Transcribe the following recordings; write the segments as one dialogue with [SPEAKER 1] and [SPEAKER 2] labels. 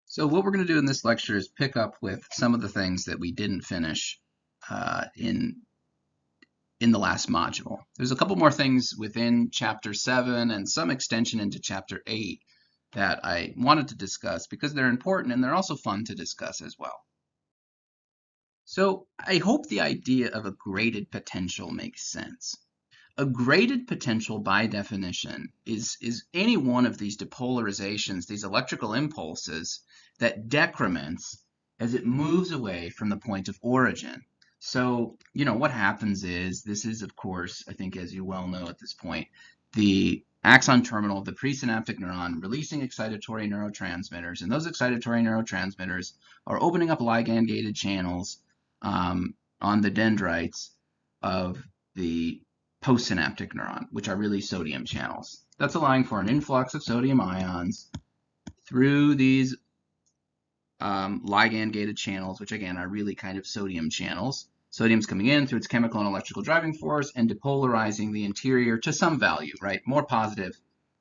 [SPEAKER 1] So what we're going to do in this lecture is pick up with some of the things that we didn't finish in the last module. There's a couple more things within Chapter 7 and some extension into Chapter 8 that I wanted to discuss because they're important and they're also fun to discuss as well. So I hope the idea of a graded potential makes sense. A graded potential, by definition, is any one of these depolarizations, these electrical impulses, that decrements as it moves away from the point of origin. So, what happens is, this is, of course, I think as you well know at this point, the axon terminal of the presynaptic neuron releasing excitatory neurotransmitters, and those excitatory neurotransmitters are opening up ligand-gated channels on the dendrites of the postsynaptic neuron, which are really sodium channels. That's allowing for an influx of sodium ions through these ligand-gated channels, which again are really kind of sodium channels. Sodium's coming in through its chemical and electrical driving force and depolarizing the interior to some value, right? More positive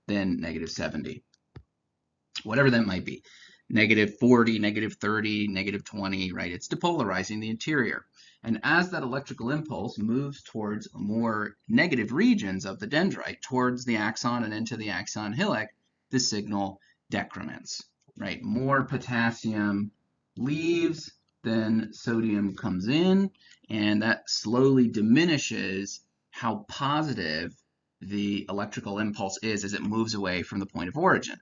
[SPEAKER 1] than -70. Whatever that might be. -40, -30, -20, right? It's depolarizing the interior. And as that electrical impulse moves towards more negative regions of the dendrite, towards the axon and into the axon hillock, the signal decrements, right? More potassium leaves than sodium comes in, and that slowly diminishes how positive the electrical impulse is as it moves away from the point of origin.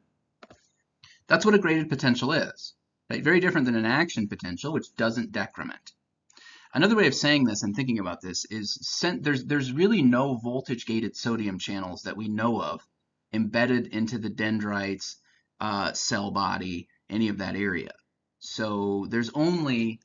[SPEAKER 1] That's what a graded potential is, right? Very different than an action potential, which doesn't decrement. Another way of saying this and thinking about this is there's really no voltage-gated sodium channels that we know of embedded into the dendrites, cell body, any of that area. So there's only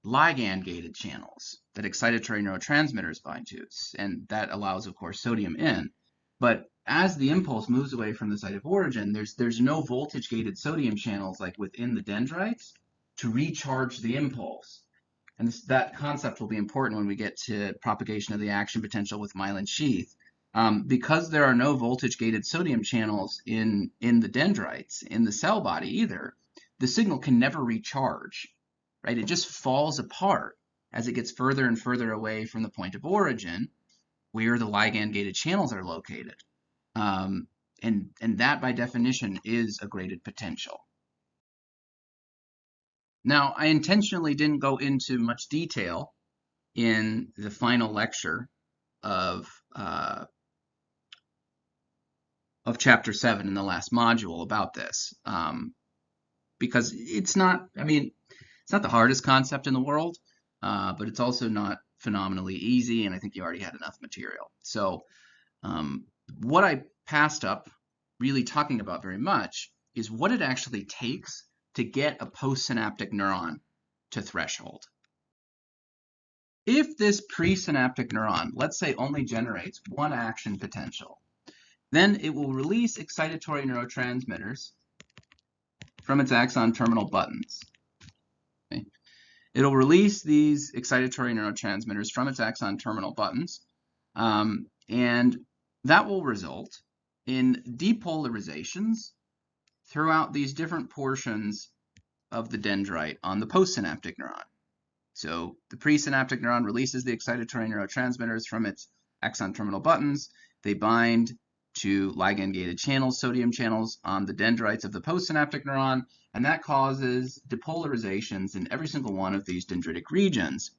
[SPEAKER 1] ligand-gated channels that excitatory neurotransmitters bind to, and that allows, of course, sodium in. But as the impulse moves away from the site of origin, there's no voltage-gated sodium channels like within the dendrites to recharge the impulse. And that concept will be important when we get to propagation of the action potential with Myelin Sheath. Because there are no voltage-gated sodium channels in the dendrites, in the cell body either, the signal can never recharge, right? It just falls apart as it gets further and further away from the point of origin where the ligand-gated channels are located. And that, by definition, is a graded potential. Now, I intentionally didn't go into much detail in the final lecture of Chapter 7 in the last module about this, because it's not the hardest concept in the world, but it's also not phenomenally easy, and I think you already had enough material. So what I passed up really talking about very much is what it actually takes to get a postsynaptic neuron to threshold. If this presynaptic neuron, let's say, only generates one action potential, then it will release excitatory neurotransmitters from its axon terminal buttons. Okay? It'll release these excitatory neurotransmitters from its axon terminal buttons, and that will result in depolarizations throughout these different portions of the dendrite on the postsynaptic neuron. So the presynaptic neuron releases the excitatory neurotransmitters from its axon terminal buttons. They bind to ligand-gated channels, sodium channels, on the dendrites of the postsynaptic neuron, and that causes depolarizations in every single one of these dendritic regions.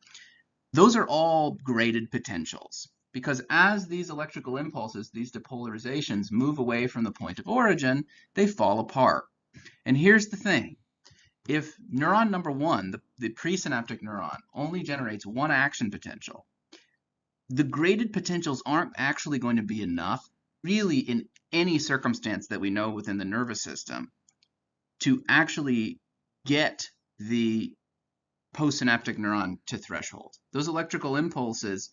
[SPEAKER 1] Those are all graded potentials, because as these electrical impulses, these depolarizations, move away from the point of origin, they fall apart. And here's the thing. If neuron number 1, the presynaptic neuron, only generates one action potential, the graded potentials aren't actually going to be enough, really in any circumstance that we know within the nervous system, to actually get the postsynaptic neuron to threshold. Those electrical impulses,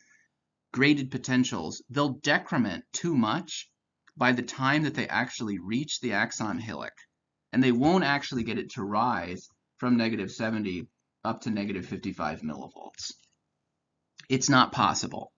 [SPEAKER 1] graded potentials, they'll decrement too much by the time that they actually reach the axon hillock. And they won't actually get it to rise from -70 up to -55 millivolts. It's not possible.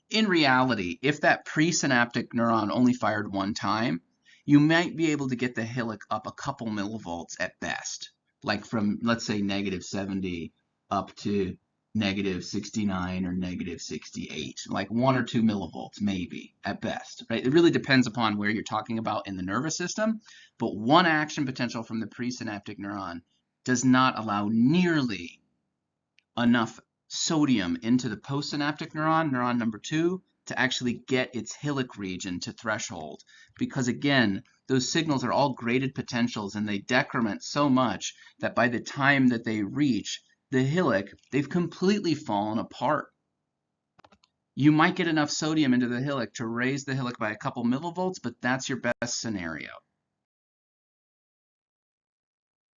[SPEAKER 1] In reality, if that presynaptic neuron only fired one time, you might be able to get the hillock up a couple millivolts at best, like from, let's say, -70 up to -69 or -68, like 1 or 2 millivolts maybe at best, right? It really depends upon where you're talking about in the nervous system, but one action potential from the presynaptic neuron does not allow nearly enough sodium into the postsynaptic neuron, neuron number 2, to actually get its hillock region to threshold. Because again, those signals are all graded potentials and they decrement so much that by the time that they reach the hillock, they've completely fallen apart. You might get enough sodium into the hillock to raise the hillock by a couple millivolts, but that's your best scenario.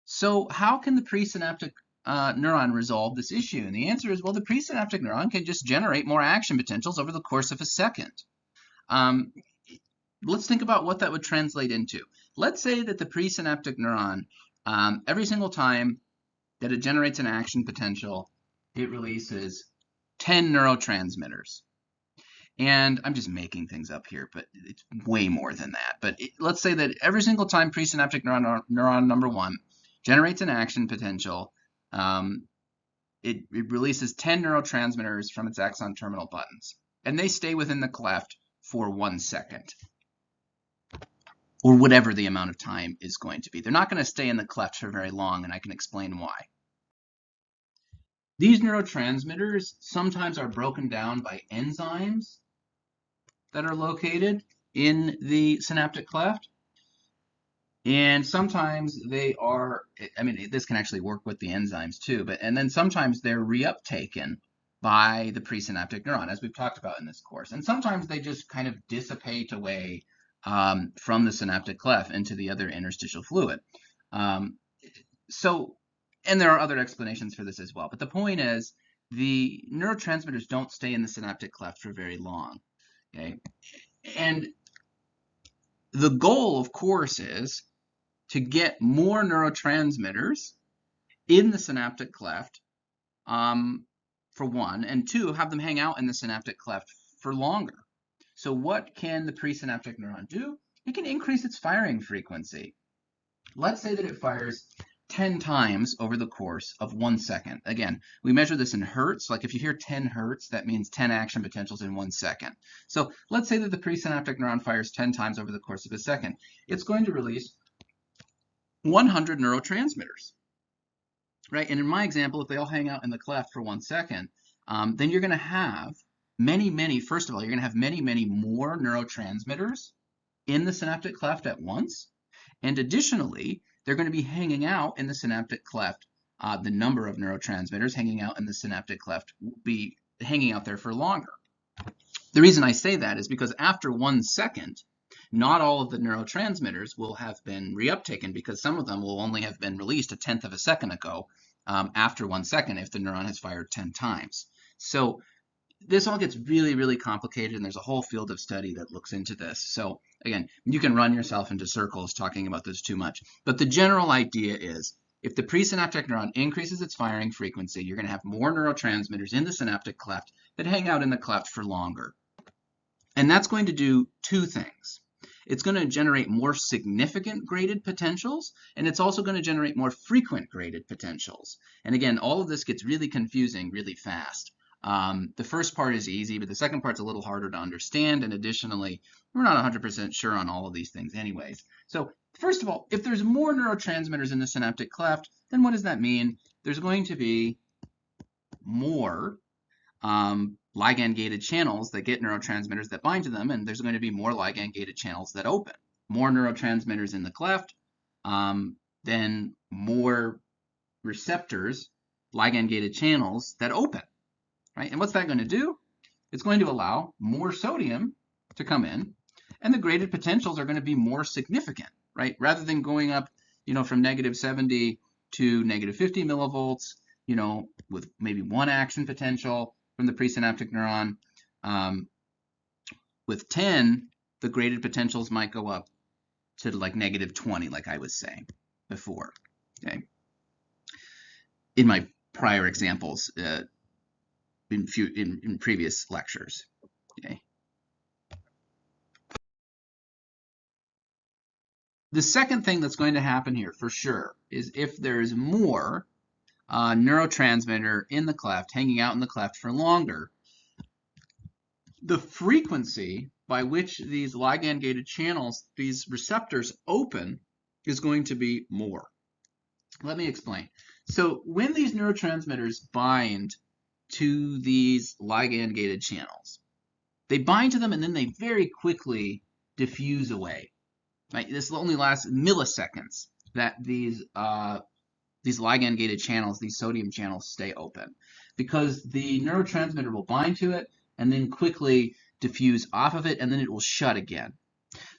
[SPEAKER 1] So how can the presynaptic neuron resolve this issue? And the answer is, well, the presynaptic neuron can just generate more action potentials over the course of a second. Let's think about what that would translate into. Let's say that the presynaptic neuron, every single time that it generates an action potential, it releases 10 neurotransmitters. And I'm just making things up here, but it's way more than that. But let's say that every single time presynaptic neuron number 1 generates an action potential, it releases 10 neurotransmitters from its axon terminal buttons. And they stay within the cleft for 1 second. Or whatever the amount of time is going to be. They're not going to stay in the cleft for very long, and I can explain why. These neurotransmitters sometimes are broken down by enzymes that are located in the synaptic cleft. And sometimes they are, I mean, this can actually work with the enzymes too, and then sometimes they're reuptaken by the presynaptic neuron, as we've talked about in this course. And sometimes they just kind of dissipate away from the synaptic cleft into the other interstitial fluid. And there are other explanations for this as well. But the point is, the neurotransmitters don't stay in the synaptic cleft for very long. Okay? And the goal, of course, is to get more neurotransmitters in the synaptic cleft, for one, and two, have them hang out in the synaptic cleft for longer. So what can the presynaptic neuron do? It can increase its firing frequency. Let's say that it fires 10 times over the course of 1 second. Again, we measure this in hertz. Like if you hear 10 hertz, that means 10 action potentials in 1 second. So let's say that the presynaptic neuron fires 10 times over the course of a second. It's going to release 100 neurotransmitters, right? And in my example, if they all hang out in the cleft for 1 second, then you're going to have first of all, you're going to have many more neurotransmitters in the synaptic cleft at once. And additionally, they're going to be hanging out in the synaptic cleft. The number of neurotransmitters hanging out in the synaptic cleft will be hanging out there for longer. The reason I say that is because after 1 second, not all of the neurotransmitters will have been reuptaken, because some of them will only have been released a tenth of a second ago after 1 second if the neuron has fired 10 times. So this all gets really complicated, and there's a whole field of study that looks into this. So again, you can run yourself into circles talking about this too much. But the general idea is, if the presynaptic neuron increases its firing frequency, you're going to have more neurotransmitters in the synaptic cleft that hang out in the cleft for longer. And that's going to do two things. It's going to generate more significant graded potentials, and it's also going to generate more frequent graded potentials. And again, all of this gets really confusing really fast. The first part is easy, but the second part's a little harder to understand, and additionally, we're not 100% sure on all of these things anyways. So first of all, if there's more neurotransmitters in the synaptic cleft, then what does that mean? There's going to be more ligand-gated channels that get neurotransmitters that bind to them, and there's going to be more ligand-gated channels that open. More neurotransmitters in the cleft, then more receptors, ligand-gated channels that open. Right? And what's that going to do? It's going to allow more sodium to come in, and the graded potentials are going to be more significant, right? Rather than going up, from -70 to -50 millivolts, with maybe one action potential from the presynaptic neuron. With 10, the graded potentials might go up to like -20, like I was saying before. Okay. In my prior examples, in previous lectures. Okay. The second thing that's going to happen here for sure is if there is more neurotransmitter in the cleft, hanging out in the cleft for longer, the frequency by which these ligand-gated channels, these receptors open, is going to be more. Let me explain. So when these neurotransmitters bind to these ligand-gated channels, they bind to them and then they very quickly diffuse away. Right? This only lasts milliseconds that these ligand-gated channels, these sodium channels, stay open, because the neurotransmitter will bind to it and then quickly diffuse off of it, and then it will shut again.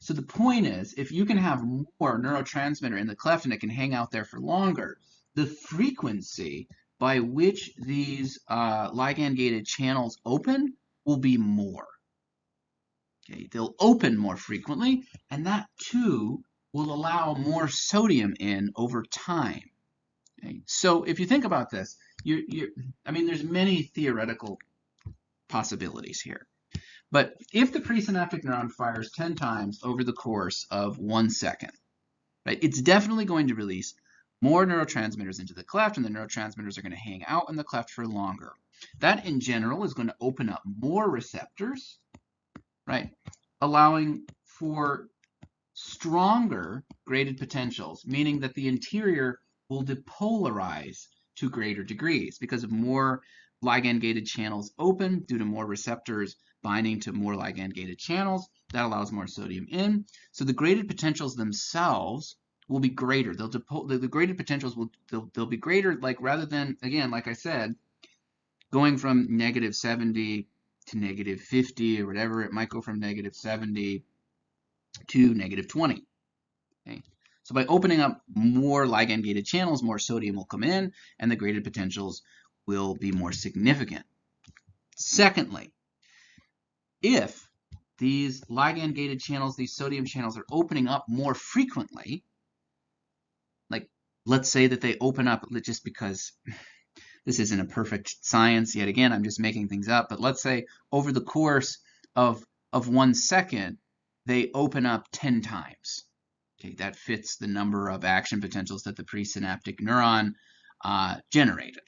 [SPEAKER 1] So the point is, if you can have more neurotransmitter in the cleft and it can hang out there for longer, the frequency by which these ligand-gated channels open will be more. Okay, they'll open more frequently, and that too will allow more sodium in over time. Okay, so if you think about this, I mean, there's many theoretical possibilities here. But if the presynaptic neuron fires 10 times over the course of 1 second, right, it's definitely going to release more neurotransmitters into the cleft, and the neurotransmitters are going to hang out in the cleft for longer. That, in general, is going to open up more receptors, right, allowing for stronger graded potentials, meaning that the interior will depolarize to greater degrees because of more ligand-gated channels open due to more receptors binding to more ligand-gated channels. That allows more sodium in. So the graded potentials themselves will be greater. The graded potentials they'll be greater, like, rather than, again, like I said, going from -70 to -50 or whatever. It might go from -70 to -20. Okay? So by opening up more ligand-gated channels, more sodium will come in, and the graded potentials will be more significant. Secondly, if these ligand-gated channels, these sodium channels, are opening up more frequently, like, let's say that they open up, just because this isn't a perfect science, yet again, I'm just making things up, but let's say over the course of 1 second, they open up 10 times. Okay, that fits the number of action potentials that the presynaptic neuron generated.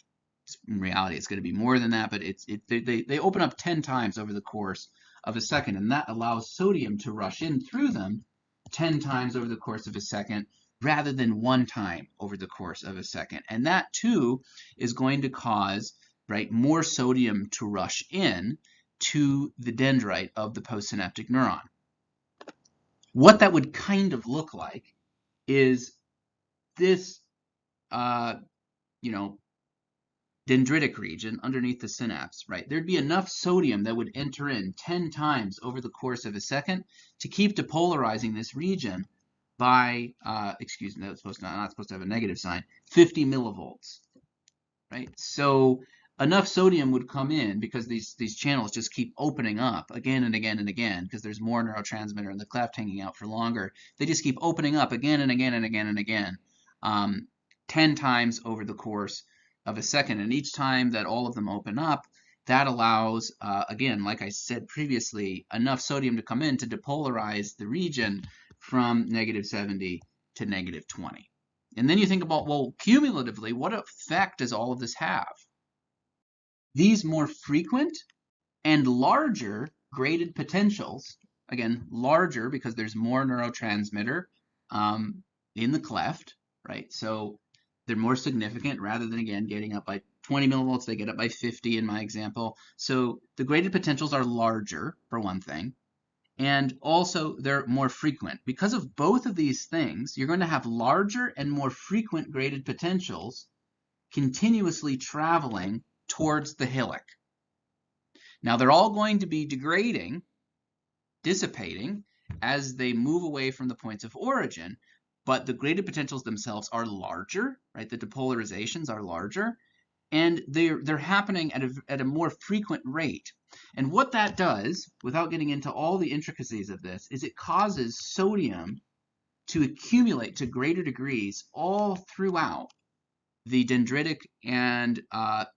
[SPEAKER 1] In reality, it's going to be more than that, but they open up 10 times over the course of a second, and that allows sodium to rush in through them 10 times over the course of a second, rather than 1 time over the course of a second. And that too is going to cause, right, more sodium to rush in to the dendrite of the postsynaptic neuron. What that would kind of look like is this, dendritic region underneath the synapse, right? There'd be enough sodium that would enter in 10 times over the course of a second to keep depolarizing this region by, excuse me, that's not supposed to have a negative sign, 50 millivolts, right? So enough sodium would come in, because these channels just keep opening up again and again and again, because there's more neurotransmitter in the cleft hanging out for longer. They just keep opening up again and again and again and again, 10 times over the course of a second. And each time that all of them open up, that allows, again, like I said previously, enough sodium to come in to depolarize the region from -70 to -20. And then you think about, well, cumulatively, what effect does all of this have? These more frequent and larger graded potentials, again, larger because there's more neurotransmitter in the cleft, right? So they're more significant, rather than, again, getting up by 20 millivolts, they get up by 50 in my example. So the graded potentials are larger, for one thing, and also they're more frequent. Because of both of these things, you're going to have larger and more frequent graded potentials continuously traveling towards the hillock. Now, they're all going to be degrading, dissipating, as they move away from the points of origin, but the graded potentials themselves are larger, right? The depolarizations are larger, and they're happening at a more frequent rate. And what that does, without getting into all the intricacies of this, is it causes sodium to accumulate to greater degrees all throughout the dendritic and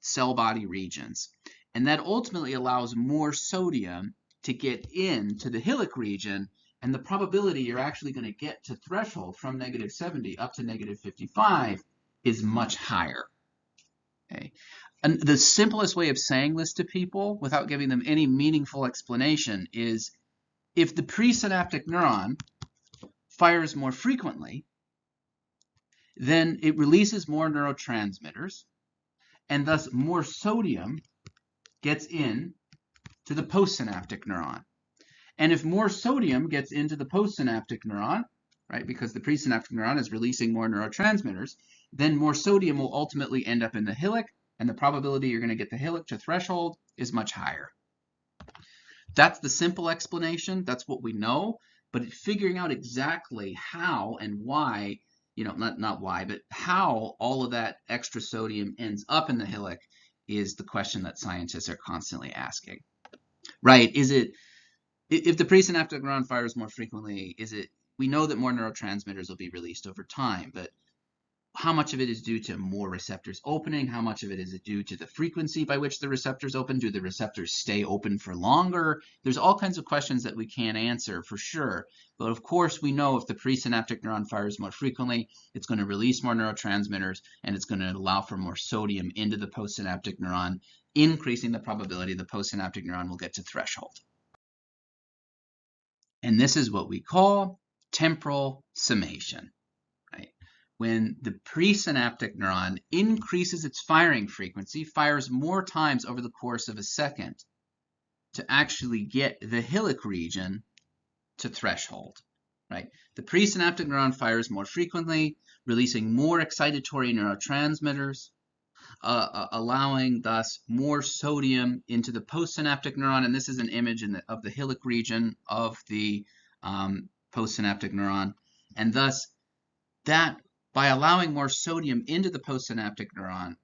[SPEAKER 1] cell body regions. And that ultimately allows more sodium to get into the hillock region And the probability you're actually going to get to threshold from -70 up to -55 is much higher. Okay? And the simplest way of saying this to people without giving them any meaningful explanation is if the presynaptic neuron fires more frequently, then it releases more neurotransmitters, and thus more sodium gets in to the postsynaptic neuron. And if more sodium gets into the postsynaptic neuron, right, because the presynaptic neuron is releasing more neurotransmitters, then more sodium will ultimately end up in the hillock, and the probability you're going to get the hillock to threshold is much higher. That's the simple explanation. That's what we know. But figuring out exactly how and why, not why, but how all of that extra sodium ends up in the hillock is the question that scientists are constantly asking. Right? Is it, if the presynaptic neuron fires more frequently, we know that more neurotransmitters will be released over time, but how much of it is due to more receptors opening? How much of it is due to the frequency by which the receptors open? Do the receptors stay open for longer? There's all kinds of questions that we can't answer for sure. But of course, we know if the presynaptic neuron fires more frequently, it's going to release more neurotransmitters, and it's going to allow for more sodium into the postsynaptic neuron, increasing the probability the postsynaptic neuron will get to threshold. And this is what we call temporal summation. When the presynaptic neuron increases its firing frequency, fires more times over the course of a second to actually get the hillock region to threshold, right? The presynaptic neuron fires more frequently, releasing more excitatory neurotransmitters, allowing thus more sodium into the postsynaptic neuron, and this is an image of the hillock region of the postsynaptic neuron, and thus by allowing more sodium into the postsynaptic neuron,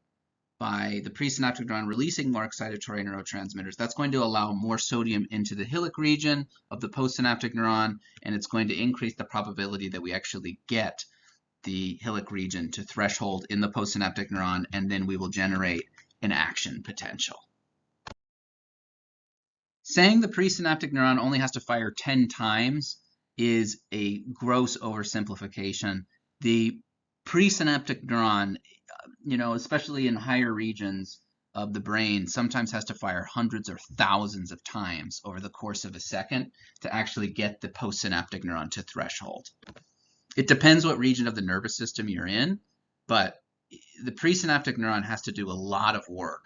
[SPEAKER 1] by the presynaptic neuron releasing more excitatory neurotransmitters, that's going to allow more sodium into the hillock region of the postsynaptic neuron, and it's going to increase the probability that we actually get the hillock region to threshold in the postsynaptic neuron, and then we will generate an action potential. Saying the presynaptic neuron only has to fire 10 times is a gross oversimplification. The presynaptic neuron, especially in higher regions of the brain, sometimes has to fire hundreds or thousands of times over the course of a second to actually get the postsynaptic neuron to threshold. It depends what region of the nervous system you're in, but the presynaptic neuron has to do a lot of work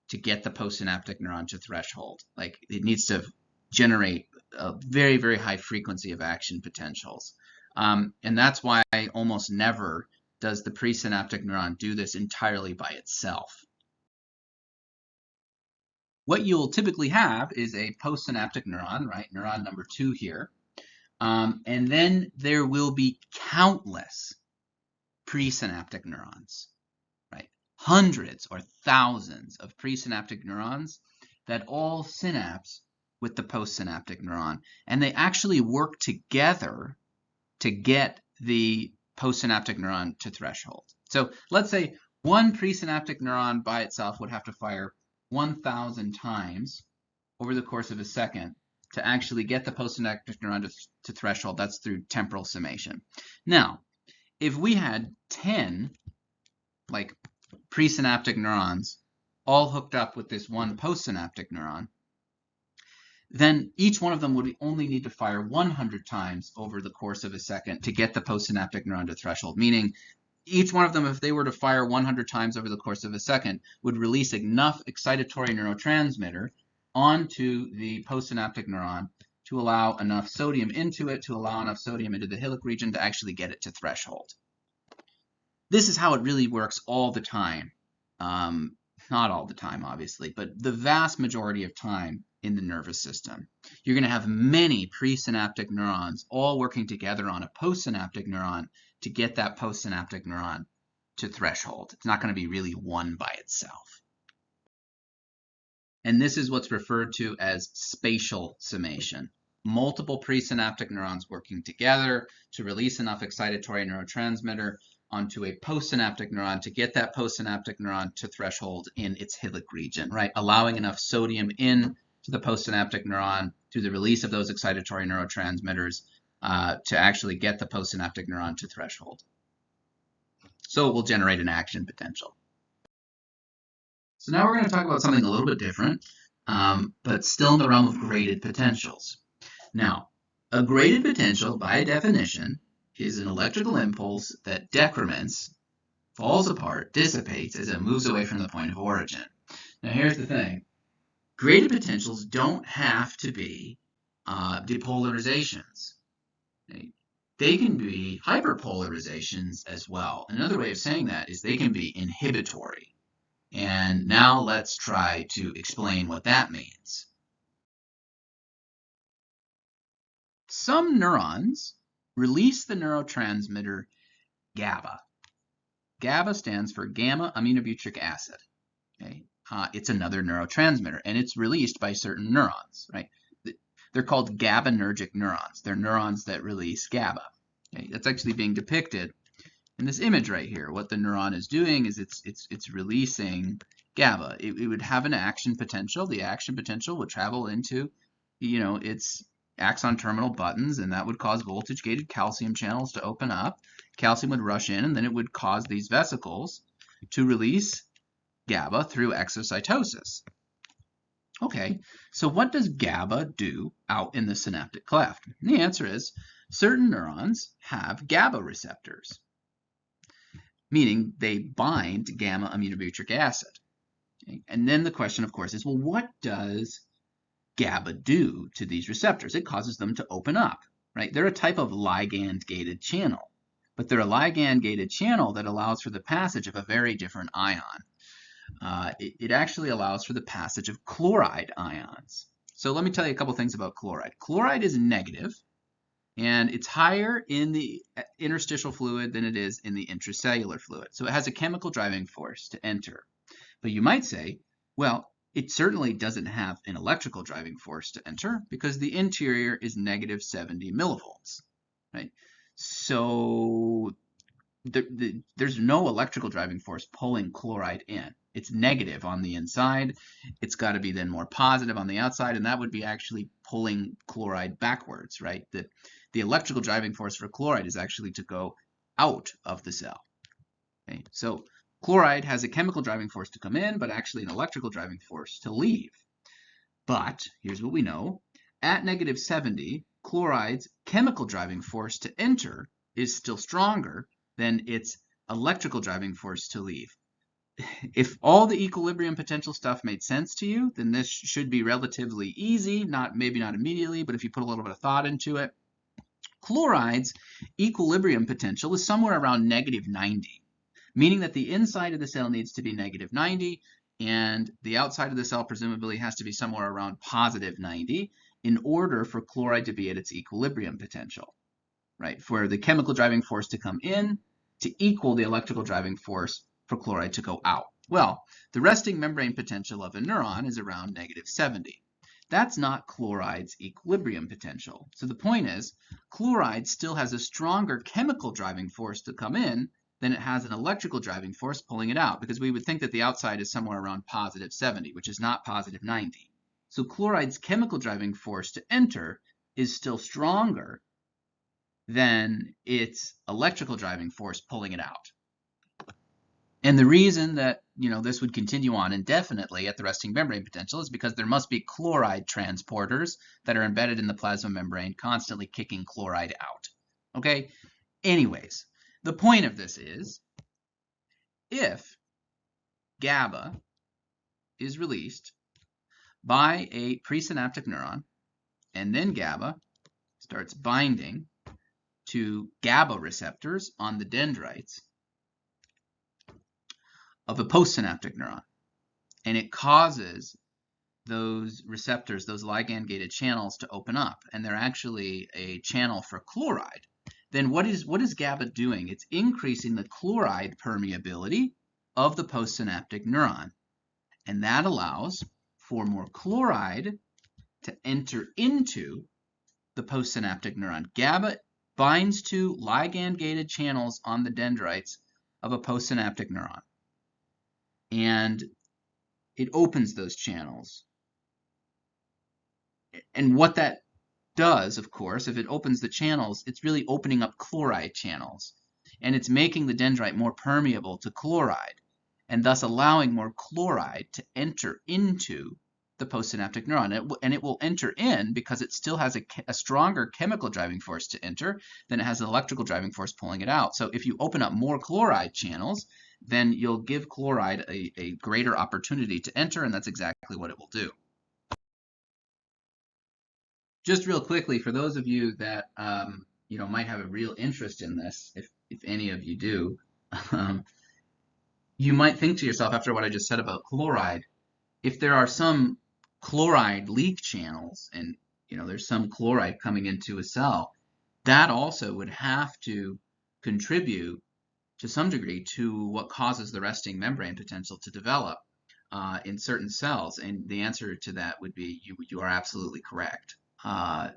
[SPEAKER 1] to get the postsynaptic neuron to threshold. Like, it needs to generate a very, very high frequency of action potentials. And that's why almost never does the presynaptic neuron do this entirely by itself. What you'll typically have is a postsynaptic neuron, right? Neuron number 2 here. And then there will be countless presynaptic neurons, right? Hundreds or thousands of presynaptic neurons that all synapse with the postsynaptic neuron. And they actually work together to get the postsynaptic neuron to threshold. So let's say one presynaptic neuron by itself would have to fire 1,000 times over the course of a second to actually get the postsynaptic neuron to threshold. That's through temporal summation. Now, if we had 10 presynaptic neurons all hooked up with this one postsynaptic neuron, then each one of them would only need to fire 100 times over the course of a second to get the postsynaptic neuron to threshold, meaning each one of them, if they were to fire 100 times over the course of a second, would release enough excitatory neurotransmitter onto the postsynaptic neuron to allow enough sodium into it, to allow enough sodium into the hillock region to actually get it to threshold. This is how it really works all the time. Not all the time, obviously, but the vast majority of time in the nervous system. You're going to have many presynaptic neurons all working together on a postsynaptic neuron to get that postsynaptic neuron to threshold. It's not going to be really one by itself. And this is what's referred to as spatial summation. Multiple presynaptic neurons working together to release enough excitatory neurotransmitter onto a postsynaptic neuron to get that postsynaptic neuron to threshold in its hillock region, right? Allowing enough sodium in to to the postsynaptic neuron through the release of those excitatory neurotransmitters to actually get the postsynaptic neuron to threshold. So it will generate an action potential. So now we're going to talk about something a little bit different, but still in the realm of graded potentials. Now, a graded potential, by definition, is an electrical impulse that decrements, falls apart, dissipates as it moves away from the point of origin. Now, here's the thing. Graded potentials don't have to be depolarizations. Okay? They can be hyperpolarizations as well. Another way of saying that is they can be inhibitory. And now let's try to explain what that means. Some neurons release the neurotransmitter GABA. GABA stands for gamma aminobutyric acid. Okay? It's another neurotransmitter, and it's released by certain neurons. Right? They're called GABAergic neurons. They're neurons that release GABA. Okay? That's actually being depicted in this image right here. What the neuron is doing is it's releasing GABA. It would have an action potential. The action potential would travel into, its axon terminal buttons, and that would cause voltage-gated calcium channels to open up. Calcium would rush in, and then it would cause these vesicles to release GABA through exocytosis. Okay, so what does GABA do out in the synaptic cleft? And the answer is certain neurons have GABA receptors, meaning they bind gamma aminobutyric acid. Okay? And then the question, of course, is, well, what does GABA do to these receptors? It causes them to open up, right? They're a type of ligand-gated channel, but they're a ligand-gated channel that allows for the passage of a very different ion. It actually allows for the passage of chloride ions. So let me tell you a couple things about chloride. Chloride is negative, and it's higher in the interstitial fluid than it is in the intracellular fluid. So it has a chemical driving force to enter. But you might say, well, it certainly doesn't have an electrical driving force to enter because the interior is negative 70 millivolts, right? So there's no electrical driving force pulling chloride in. It's negative on the inside. It's got to be then more positive on the outside, and that would be actually pulling chloride backwards, right? The electrical driving force for chloride is actually to go out of the cell. Okay? So chloride has a chemical driving force to come in, but actually an electrical driving force to leave. But here's what we know. At negative 70, chloride's chemical driving force to enter is still stronger than its electrical driving force to leave. If all the equilibrium potential stuff made sense to you, then this should be relatively easy, maybe not immediately, but if you put a little bit of thought into it. Chloride's equilibrium potential is somewhere around negative 90, meaning that the inside of the cell needs to be negative 90, and the outside of the cell presumably has to be somewhere around positive 90 in order for chloride to be at its equilibrium potential, right? For the chemical driving force to come in to equal the electrical driving force for chloride to go out. Well, the resting membrane potential of a neuron is around negative 70. That's not chloride's equilibrium potential. So the point is, chloride still has a stronger chemical driving force to come in than it has an electrical driving force pulling it out, because we would think that the outside is somewhere around positive 70, which is not positive 90. So chloride's chemical driving force to enter is still stronger than its electrical driving force pulling it out. And the reason that this would continue on indefinitely at the resting membrane potential is because there must be chloride transporters that are embedded in the plasma membrane constantly kicking chloride out. Okay? Anyways, the point of this is if GABA is released by a presynaptic neuron and then GABA starts binding to GABA receptors on the dendrites of a postsynaptic neuron, and it causes those receptors, those ligand-gated channels, to open up, and they're actually a channel for chloride, then what is GABA doing? It's increasing the chloride permeability of the postsynaptic neuron, and that allows for more chloride to enter into the postsynaptic neuron. GABA binds to ligand-gated channels on the dendrites of a postsynaptic neuron, and it opens those channels And what that does, of course, if it opens the channels, it's really opening up chloride channels. And it's making the dendrite more permeable to chloride, and thus allowing more chloride to enter into the postsynaptic neuron. And it will enter in because it still has a stronger chemical driving force to enter than it has an electrical driving force pulling it out. So if you open up more chloride channels, then you'll give chloride a greater opportunity to enter, and that's exactly what it will do. Just real quickly, for those of you that might have a real interest in this, if any of you do, you might think to yourself, after what I just said about chloride, if there are some chloride leak channels and there's some chloride coming into a cell, that also would have to contribute to some degree to what causes the resting membrane potential to develop in certain cells. And the answer to that would be you are absolutely correct.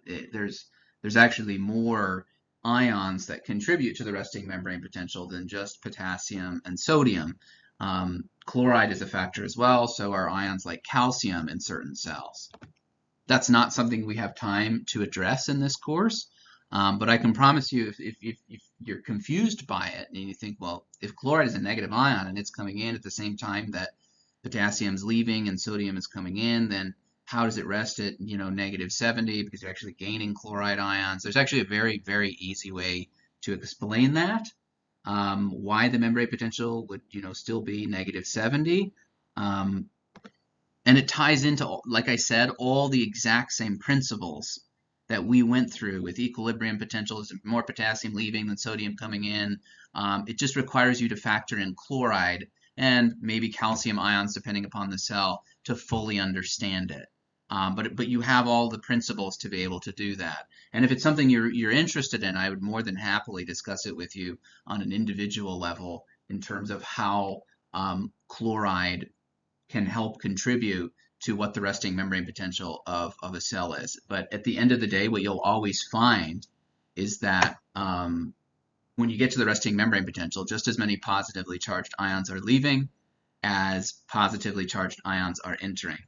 [SPEAKER 1] There's actually more ions that contribute to the resting membrane potential than just potassium and sodium. Chloride is a factor as well, so are ions like calcium in certain cells. That's not something we have time to address in this course, but I can promise you if you're confused by it and you think, well, if chloride is a negative ion and it's coming in at the same time that potassium's leaving and sodium is coming in, then how does it rest at -70 because you're actually gaining chloride ions? There's actually a very, very easy way to explain that. Why the membrane potential would still be -70. And it ties into, like I said, all the exact same principles that we went through with equilibrium potentials, more potassium leaving than sodium coming in. It just requires you to factor in chloride and maybe calcium ions depending upon the cell to fully understand it. But you have all the principles to be able to do that. And if it's something you're interested in, I would more than happily discuss it with you on an individual level in terms of how chloride can help contribute to what the resting membrane potential of a cell is. But at the end of the day, what you'll always find is that when you get to the resting membrane potential, just as many positively charged ions are leaving as positively charged ions are entering.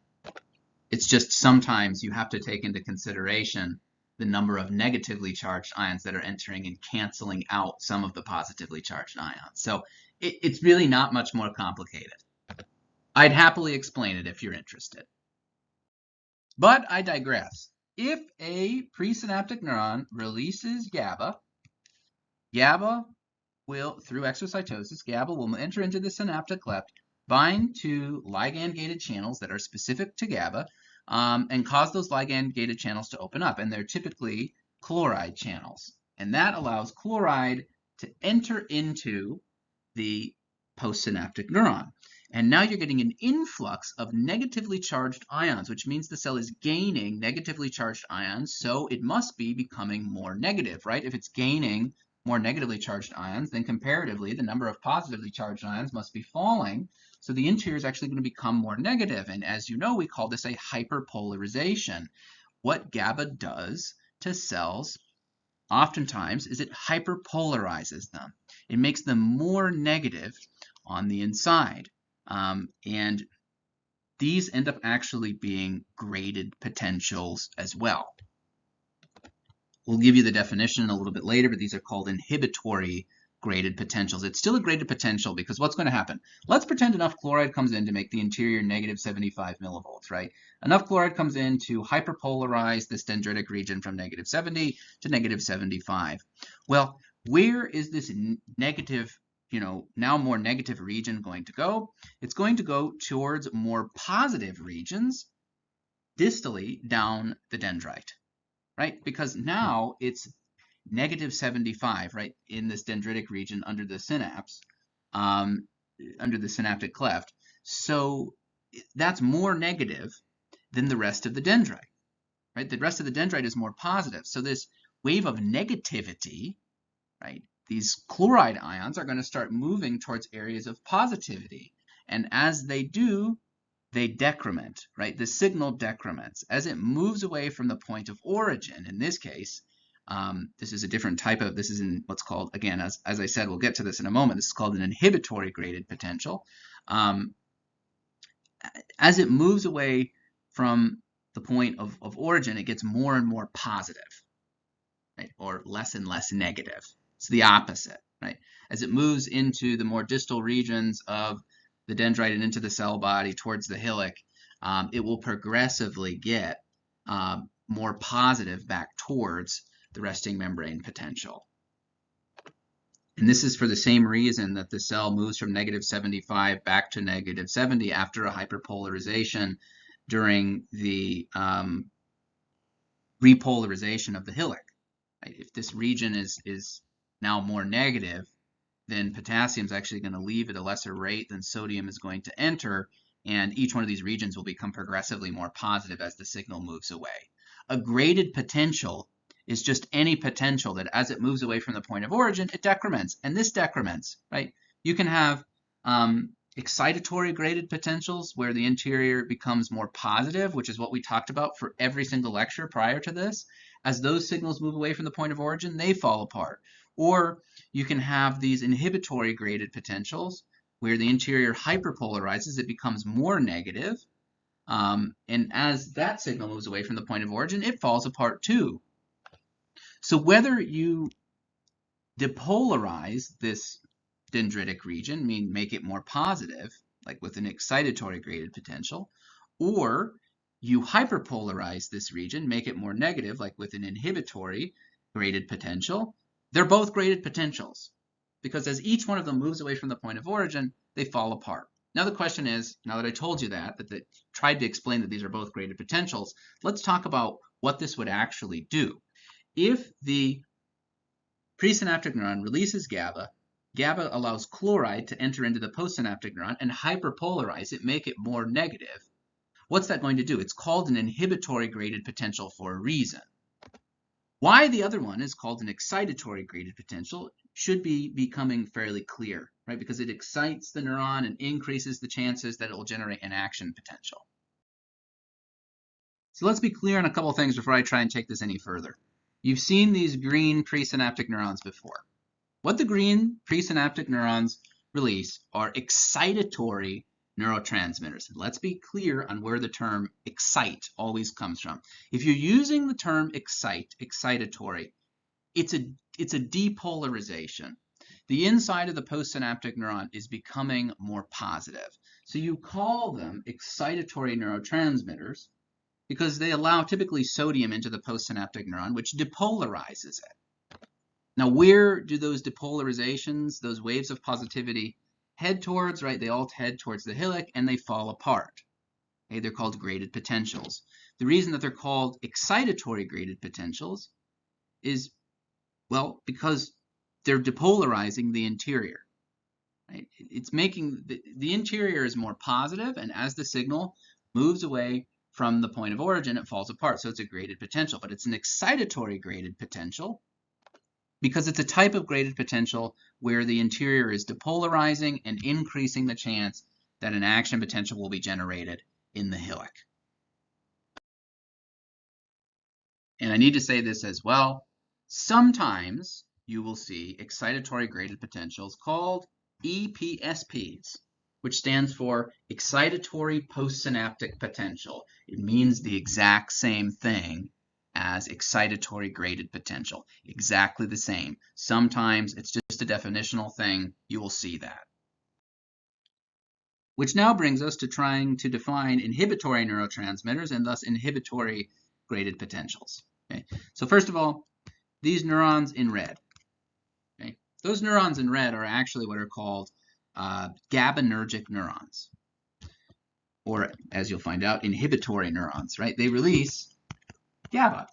[SPEAKER 1] It's just sometimes you have to take into consideration the number of negatively charged ions that are entering and canceling out some of the positively charged ions. So it's really not much more complicated. I'd happily explain it if you're interested. But I digress. If a presynaptic neuron releases GABA, GABA will, through exocytosis, GABA will enter into the synaptic cleft, bind to ligand-gated channels that are specific to GABA, and cause those ligand-gated channels to open up. And they're typically chloride channels. And that allows chloride to enter into the postsynaptic neuron. And now you're getting an influx of negatively charged ions, which means the cell is gaining negatively charged ions, so it must be becoming more negative, right? If it's gaining more negatively charged ions, then comparatively, the number of positively charged ions must be falling. So the interior is actually going to become more negative. And as you know, we call this a hyperpolarization. What GABA does to cells oftentimes is it hyperpolarizes them. It makes them more negative on the inside. And these end up actually being graded potentials as well. We'll give you the definition a little bit later, but these are called inhibitory graded potentials. It's still a graded potential because what's going to happen? Let's pretend enough chloride comes in to make the interior -75 millivolts, right? Enough chloride comes in to hyperpolarize this dendritic region from -70 to -75. Well, where is this negative, now more negative region going to go? It's going to go towards more positive regions distally down the dendrite, right? Because now it's -75, right, in this dendritic region under the synapse, under the synaptic cleft. So that's more negative than the rest of the dendrite, right? The rest of the dendrite is more positive. So this wave of negativity, right, these chloride ions are going to start moving towards areas of positivity. And as they do, they decrement, right? The signal decrements. As it moves away from the point of origin, in this case, this is a different type of, this is in what's called, again, as I said, we'll get to this in a moment, this is called an inhibitory graded potential. As it moves away from the point of origin, it gets more and more positive, right? Or less and less negative. It's the opposite, right? As it moves into the more distal regions of the dendrite and into the cell body towards the hillock, it will progressively get more positive back towards the resting membrane potential. And this is for the same reason that the cell moves from -75 back to -70 after a hyperpolarization during the repolarization of the hillock. Right? If this region is now more negative, then potassium is actually going to leave at a lesser rate than sodium is going to enter, and each one of these regions will become progressively more positive as the signal moves away. A graded potential is just any potential that as it moves away from the point of origin, it decrements, and this decrements, right? You can have excitatory graded potentials where the interior becomes more positive, which is what we talked about for every single lecture prior to this. As those signals move away from the point of origin, they fall apart. Or you can have these inhibitory graded potentials where the interior hyperpolarizes, it becomes more negative, and as that signal moves away from the point of origin, it falls apart too. So whether you depolarize this dendritic region, make it more positive, like with an excitatory graded potential, or you hyperpolarize this region, make it more negative, like with an inhibitory graded potential, they're both graded potentials, because as each one of them moves away from the point of origin, they fall apart. Now the question is, now that I told you that tried to explain that these are both graded potentials, let's talk about what this would actually do. If the presynaptic neuron releases GABA, GABA allows chloride to enter into the postsynaptic neuron and hyperpolarize it, make it more negative. What's that going to do? It's called an inhibitory graded potential for a reason. Why the other one is called an excitatory graded potential should be becoming fairly clear, right? Because it excites the neuron and increases the chances that it will generate an action potential. So let's be clear on a couple of things before I try and take this any further. You've seen these green presynaptic neurons before. What the green presynaptic neurons release are excitatory neurotransmitters. Let's be clear on where the term excite always comes from. If you're using the term excitatory, it's a depolarization. The inside of the postsynaptic neuron is becoming more positive. So you call them excitatory neurotransmitters because they allow typically sodium into the postsynaptic neuron, which depolarizes it. Now, where do those depolarizations, those waves of positivity, head towards, right? They all head towards the hillock and they fall apart. Okay, they're called graded potentials. The reason that they're called excitatory graded potentials is, well, because they're depolarizing the interior. Right? It's making the interior is more positive, and as the signal moves away from the point of origin, it falls apart. So it's a graded potential, but it's an excitatory graded potential because it's a type of graded potential where the interior is depolarizing and increasing the chance that an action potential will be generated in the hillock. And I need to say this as well. Sometimes you will see excitatory graded potentials called EPSPs, which stands for excitatory postsynaptic potential. It means the exact same thing as excitatory graded potential. Exactly the same. Sometimes it's just a definitional thing. You will see that. Which now brings us to trying to define inhibitory neurotransmitters and thus inhibitory graded potentials. Okay? So first of all, these neurons in red. Okay? Those neurons in red are actually what are called GABAergic neurons, or as you'll find out, inhibitory neurons, right? They release GABA,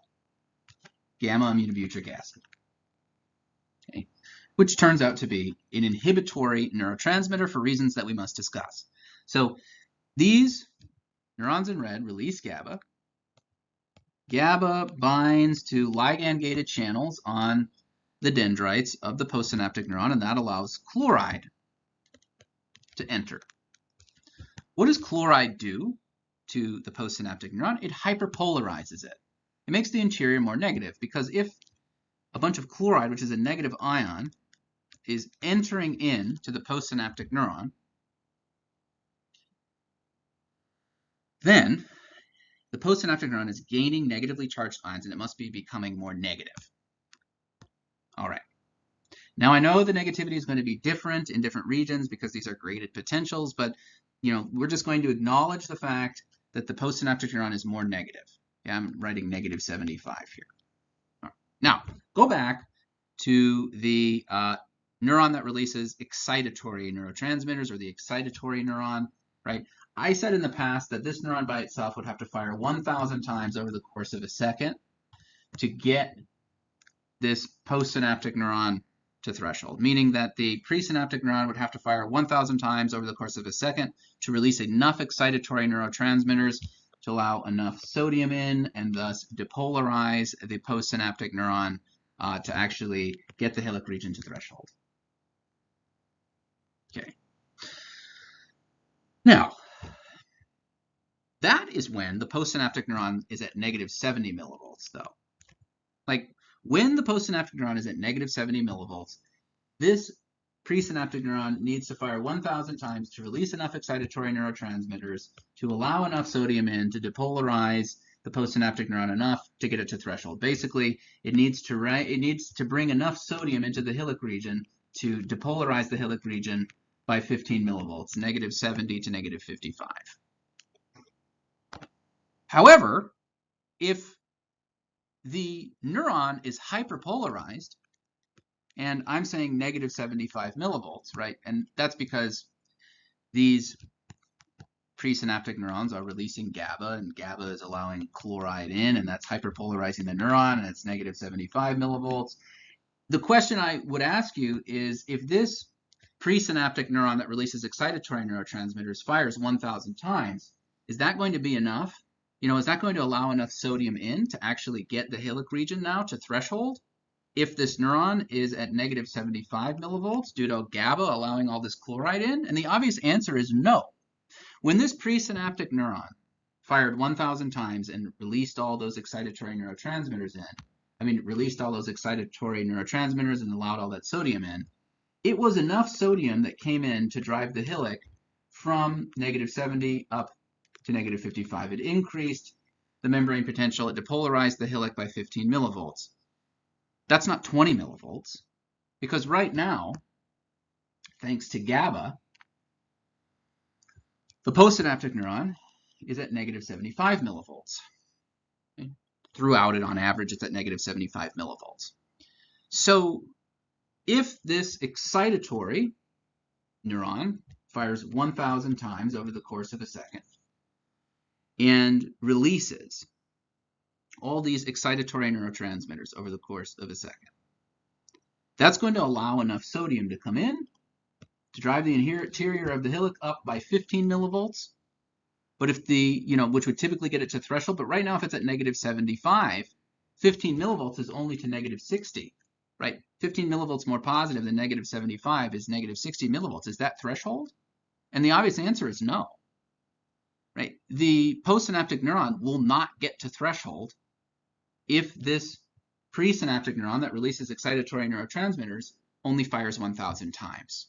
[SPEAKER 1] gamma-aminobutyric acid, okay? Which turns out to be an inhibitory neurotransmitter for reasons that we must discuss. So these neurons in red release GABA. GABA binds to ligand-gated channels on the dendrites of the postsynaptic neuron, and that allows chloride to enter. What does chloride do to the postsynaptic neuron? It hyperpolarizes it. It makes the interior more negative, because if a bunch of chloride, which is a negative ion, is entering into the postsynaptic neuron, then the postsynaptic neuron is gaining negatively charged ions, and it must be becoming more negative. All right. Now I know the negativity is going to be different in different regions because these are graded potentials, but we're just going to acknowledge the fact that the postsynaptic neuron is more negative. Yeah, I'm writing negative 75 here. All right. Now, go back to the neuron that releases excitatory neurotransmitters, or the excitatory neuron, right? I said in the past that this neuron by itself would have to fire 1,000 times over the course of a second to get this postsynaptic neuron to threshold, meaning that the presynaptic neuron would have to fire 1,000 times over the course of a second to release enough excitatory neurotransmitters to allow enough sodium in and thus depolarize the postsynaptic neuron to actually get the hillock region to threshold. Okay. Now, that is when the postsynaptic neuron is at negative 70 millivolts, though. Like, when the postsynaptic neuron is at negative 70 millivolts, this presynaptic neuron needs to fire 1,000 times to release enough excitatory neurotransmitters to allow enough sodium in to depolarize the postsynaptic neuron enough to get it to threshold. Basically, it needs to bring enough sodium into the hillock region to depolarize the hillock region by 15 millivolts, negative 70 to negative 55. However, if the neuron is hyperpolarized, and I'm saying negative 75 millivolts, right? And that's because these presynaptic neurons are releasing GABA, and GABA is allowing chloride in, and that's hyperpolarizing the neuron, and it's negative 75 millivolts. The question I would ask you is, if this presynaptic neuron that releases excitatory neurotransmitters fires 1,000 times, is that going to be enough? Is that going to allow enough sodium in to actually get the hillock region now to threshold? If this neuron is at negative 75 millivolts due to GABA allowing all this chloride in? And the obvious answer is no. When this presynaptic neuron fired 1,000 times and released all those excitatory neurotransmitters and allowed all that sodium in, it was enough sodium that came in to drive the hillock from negative 70 up to negative 55. It increased the membrane potential. It depolarized the hillock by 15 millivolts. That's not 20 millivolts, because right now, thanks to GABA, the postsynaptic neuron is at negative 75 millivolts. Okay? Throughout it, on average, it's at negative 75 millivolts. So if this excitatory neuron fires 1,000 times over the course of a second and releases all these excitatory neurotransmitters over the course of a second, that's going to allow enough sodium to come in to drive the interior of the hillock up by 15 millivolts. But if which would typically get it to threshold, but right now if it's at negative 75, 15 millivolts is only to negative 60, right? 15 millivolts more positive than negative 75 is negative 60 millivolts. Is that threshold? And the obvious answer is no, right? The postsynaptic neuron will not get to threshold if this presynaptic neuron that releases excitatory neurotransmitters only fires 1,000 times.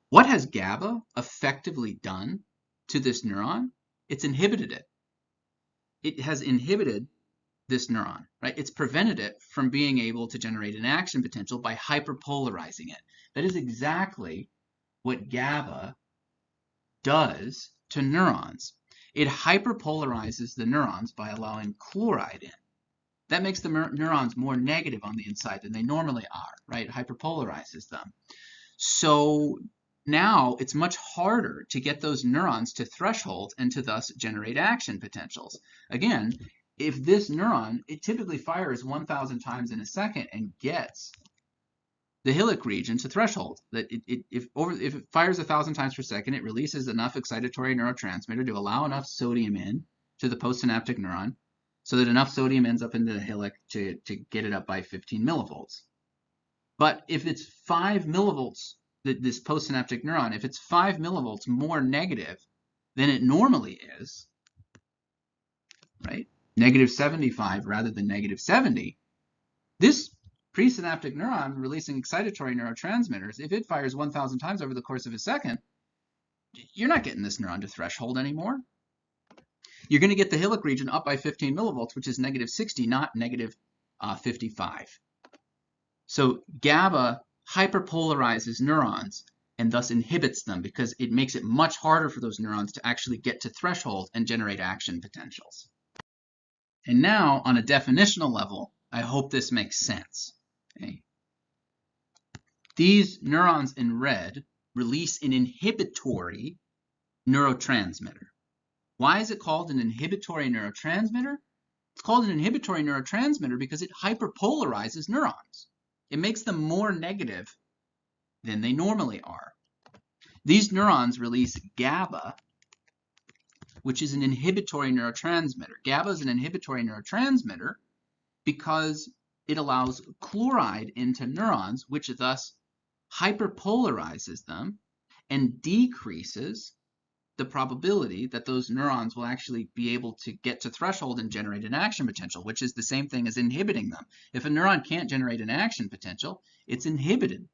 [SPEAKER 1] What has GABA effectively done to this neuron? It's inhibited it. It has inhibited this neuron, right? It's prevented it from being able to generate an action potential by hyperpolarizing it. That is exactly what GABA does to neurons. It hyperpolarizes the neurons by allowing chloride in. That makes the neurons more negative on the inside than they normally are, right? It hyperpolarizes them. So now it's much harder to get those neurons to threshold and to thus generate action potentials. Again, if this neuron, it typically fires 1,000 times in a second and gets the hillock region to threshold. That if it fires 1,000 times per second, it releases enough excitatory neurotransmitter to allow enough sodium in to the postsynaptic neuron so that enough sodium ends up in the hillock to get it up by 15 millivolts. But if it's 5 millivolts, this postsynaptic neuron, if it's 5 millivolts more negative than it normally is, right? Negative 75 rather than negative 70, this presynaptic neuron releasing excitatory neurotransmitters, if it fires 1,000 times over the course of a second, you're not getting this neuron to threshold anymore. you're going to get the Hillock region up by 15 millivolts, which is negative 60, not negative 55. So GABA hyperpolarizes neurons and thus inhibits them because it makes it much harder for those neurons to actually get to threshold and generate action potentials. And now, on a definitional level, I hope this makes sense. Okay? These neurons in red release an inhibitory neurotransmitter. Why is it called an inhibitory neurotransmitter? It's called an inhibitory neurotransmitter because it hyperpolarizes neurons. It makes them more negative than they normally are. These neurons release GABA, which is an inhibitory neurotransmitter. GABA is an inhibitory neurotransmitter because it allows chloride into neurons, which thus hyperpolarizes them and decreases the probability that those neurons will actually be able to get to threshold and generate an action potential, which is the same thing as inhibiting them. If a neuron can't generate an action potential, it's inhibited.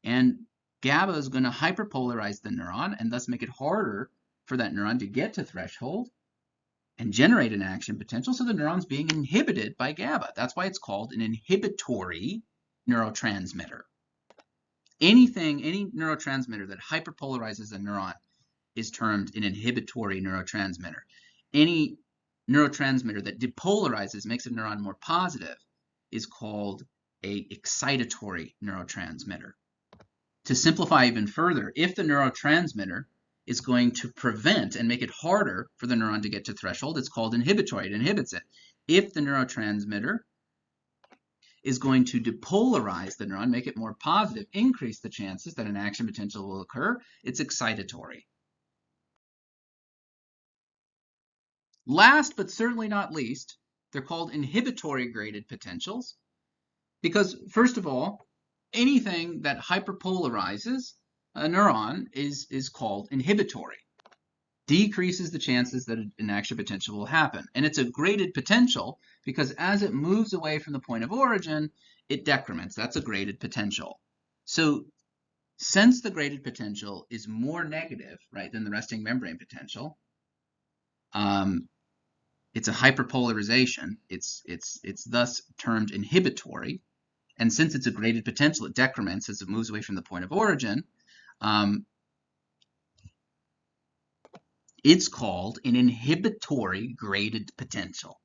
[SPEAKER 1] And GABA is going to hyperpolarize the neuron and thus make it harder for that neuron to get to threshold and generate an action potential, so the neuron's being inhibited by GABA. That's why it's called an inhibitory neurotransmitter. Any neurotransmitter that hyperpolarizes a neuron is termed an inhibitory neurotransmitter. Any neurotransmitter that depolarizes, makes a neuron more positive, is called an excitatory neurotransmitter. To simplify even further, if the neurotransmitter is going to prevent and make it harder for the neuron to get to threshold, it's called inhibitory. It inhibits it. If the neurotransmitter is going to depolarize the neuron, make it more positive, increase the chances that an action potential will occur, it's excitatory. Last but certainly not least, they're called inhibitory graded potentials because, first of all, anything that hyperpolarizes a neuron is called inhibitory. Decreases the chances that an action potential will happen. And it's a graded potential because as it moves away from the point of origin, it decrements. That's a graded potential. So since the graded potential is more negative, right, than the resting membrane potential, it's a hyperpolarization. It's thus termed inhibitory. And since it's a graded potential, it decrements as it moves away from the point of origin. It's called an inhibitory graded potential.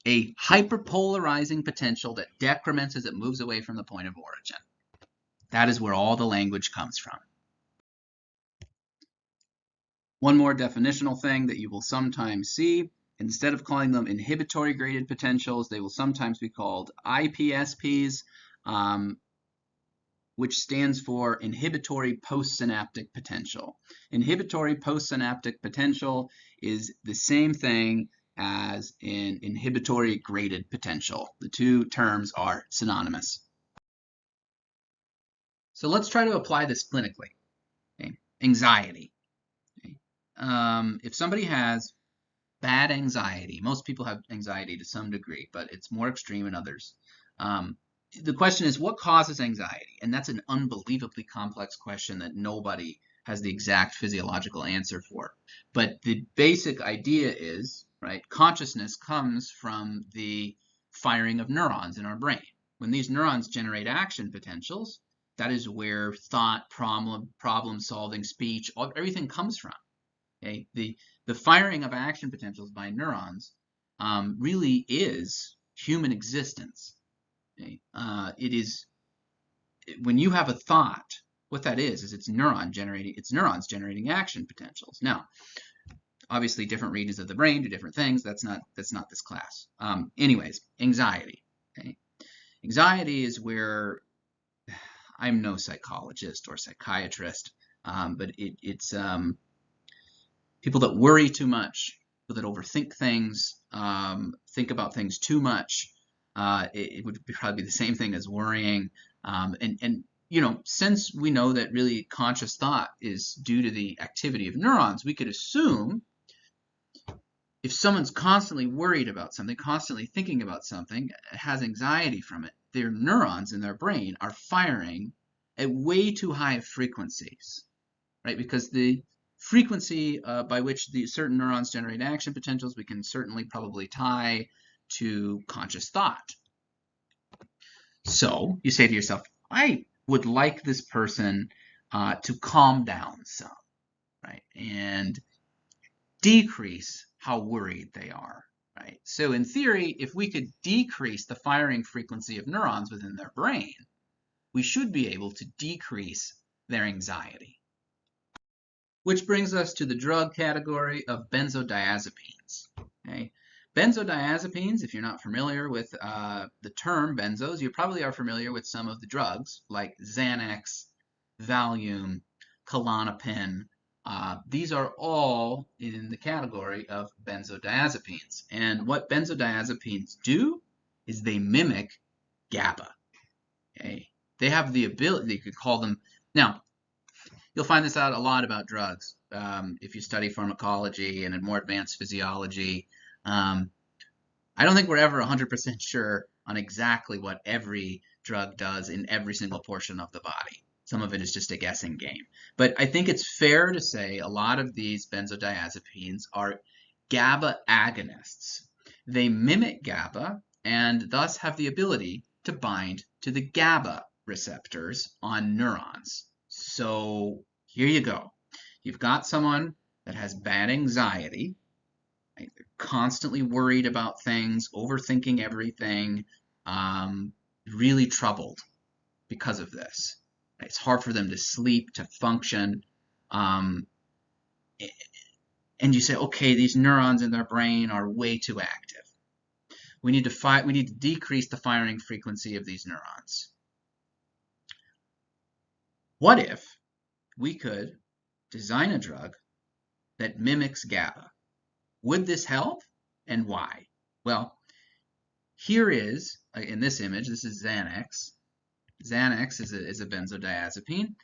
[SPEAKER 1] A hyperpolarizing potential that decrements as it moves away from the point of origin. That is where all the language comes from. One more definitional thing that you will sometimes see, instead of calling them inhibitory graded potentials, they will sometimes be called IPSPs, which stands for inhibitory post-synaptic potential. Inhibitory post-synaptic potential is the same thing as an inhibitory graded potential. The two terms are synonymous. So let's try to apply this clinically. Okay. Anxiety. Okay. If somebody has bad anxiety, most people have anxiety to some degree, but it's more extreme in others. The question is, what causes anxiety? And that's an unbelievably complex question that nobody has the exact physiological answer for. But the basic idea is, right, consciousness comes from the firing of neurons in our brain. When these neurons generate action potentials, that is where thought, problem solving, speech, everything comes from. Okay? The firing of action potentials by neurons really is human existence. Okay? It is, when you have a thought, what that is it's neurons generating action potentials. Now, obviously, different regions of the brain do different things. That's not this class. Anyways, anxiety. Okay? Anxiety is where, I'm no psychologist or psychiatrist, but it's people that worry too much, people that overthink things, think about things too much. It would probably be the same thing as worrying. And you know, since we know that really conscious thought is due to the activity of neurons, we could assume if someone's constantly worried about something, constantly thinking about something, has anxiety from it, their neurons in their brain are firing at way too high frequencies, right? Because the frequency by which the certain neurons generate action potentials, we can certainly probably tie to conscious thought. So you say to yourself, I would like this person to calm down some, right? And decrease how worried they are, right? So in theory, if we could decrease the firing frequency of neurons within their brain, we should be able to decrease their anxiety. Which brings us to the drug category of benzodiazepines. Okay? Benzodiazepines, if you're not familiar with the term benzos, you probably are familiar with some of the drugs like Xanax, Valium, Klonopin. These are all in the category of benzodiazepines. And what benzodiazepines do is they mimic GABA. Okay? They have the ability, you could call them, now, you'll find this out a lot about drugs if you study pharmacology and in more advanced physiology. I don't think we're ever 100% sure on exactly what every drug does in every single portion of the body. Some of it is just a guessing game. But I think it's fair to say a lot of these benzodiazepines are GABA agonists. They mimic GABA and thus have the ability to bind to the GABA receptors on neurons. So here you go. You've got someone that has bad anxiety, right? They're constantly worried about things, overthinking everything, really troubled because of this. It's hard for them to sleep, to function. And you say, okay, these neurons in their brain are way too active. We need to decrease the firing frequency of these neurons. What if we could design a drug that mimics GABA? Would this help, and why? Well, here is, in this image, this is Xanax. Xanax is a benzodiazepine,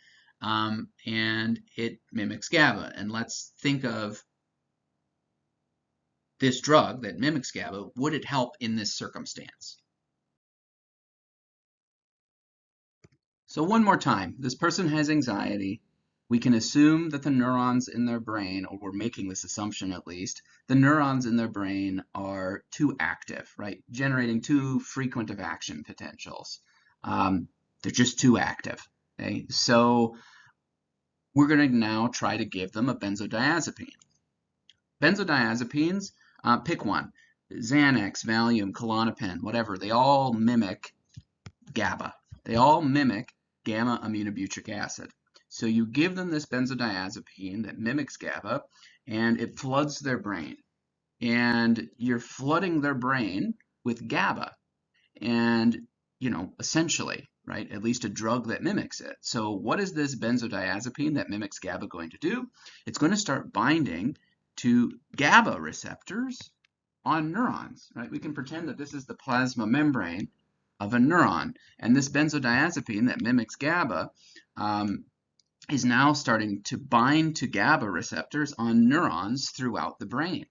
[SPEAKER 1] and it mimics GABA. And let's think of this drug that mimics GABA. Would it help in this circumstance? So one more time, this person has anxiety. We can assume that the neurons in their brain, or we're making this assumption at least, the neurons in their brain are too active, right? Generating too frequent of action potentials. They're just too active, okay? So we're going to now try to give them a benzodiazepine. Benzodiazepines, pick one. Xanax, Valium, Klonopin, whatever, they all mimic GABA. They all mimic gamma-aminobutyric acid. So you give them this benzodiazepine that mimics GABA, and it floods their brain. And you're flooding their brain with GABA. And, essentially, right, at least a drug that mimics it. So what is this benzodiazepine that mimics GABA going to do? It's going to start binding to GABA receptors on neurons, right? We can pretend that this is the plasma membrane of a neuron, and this benzodiazepine that mimics GABA is now starting to bind to GABA receptors on neurons throughout the brain.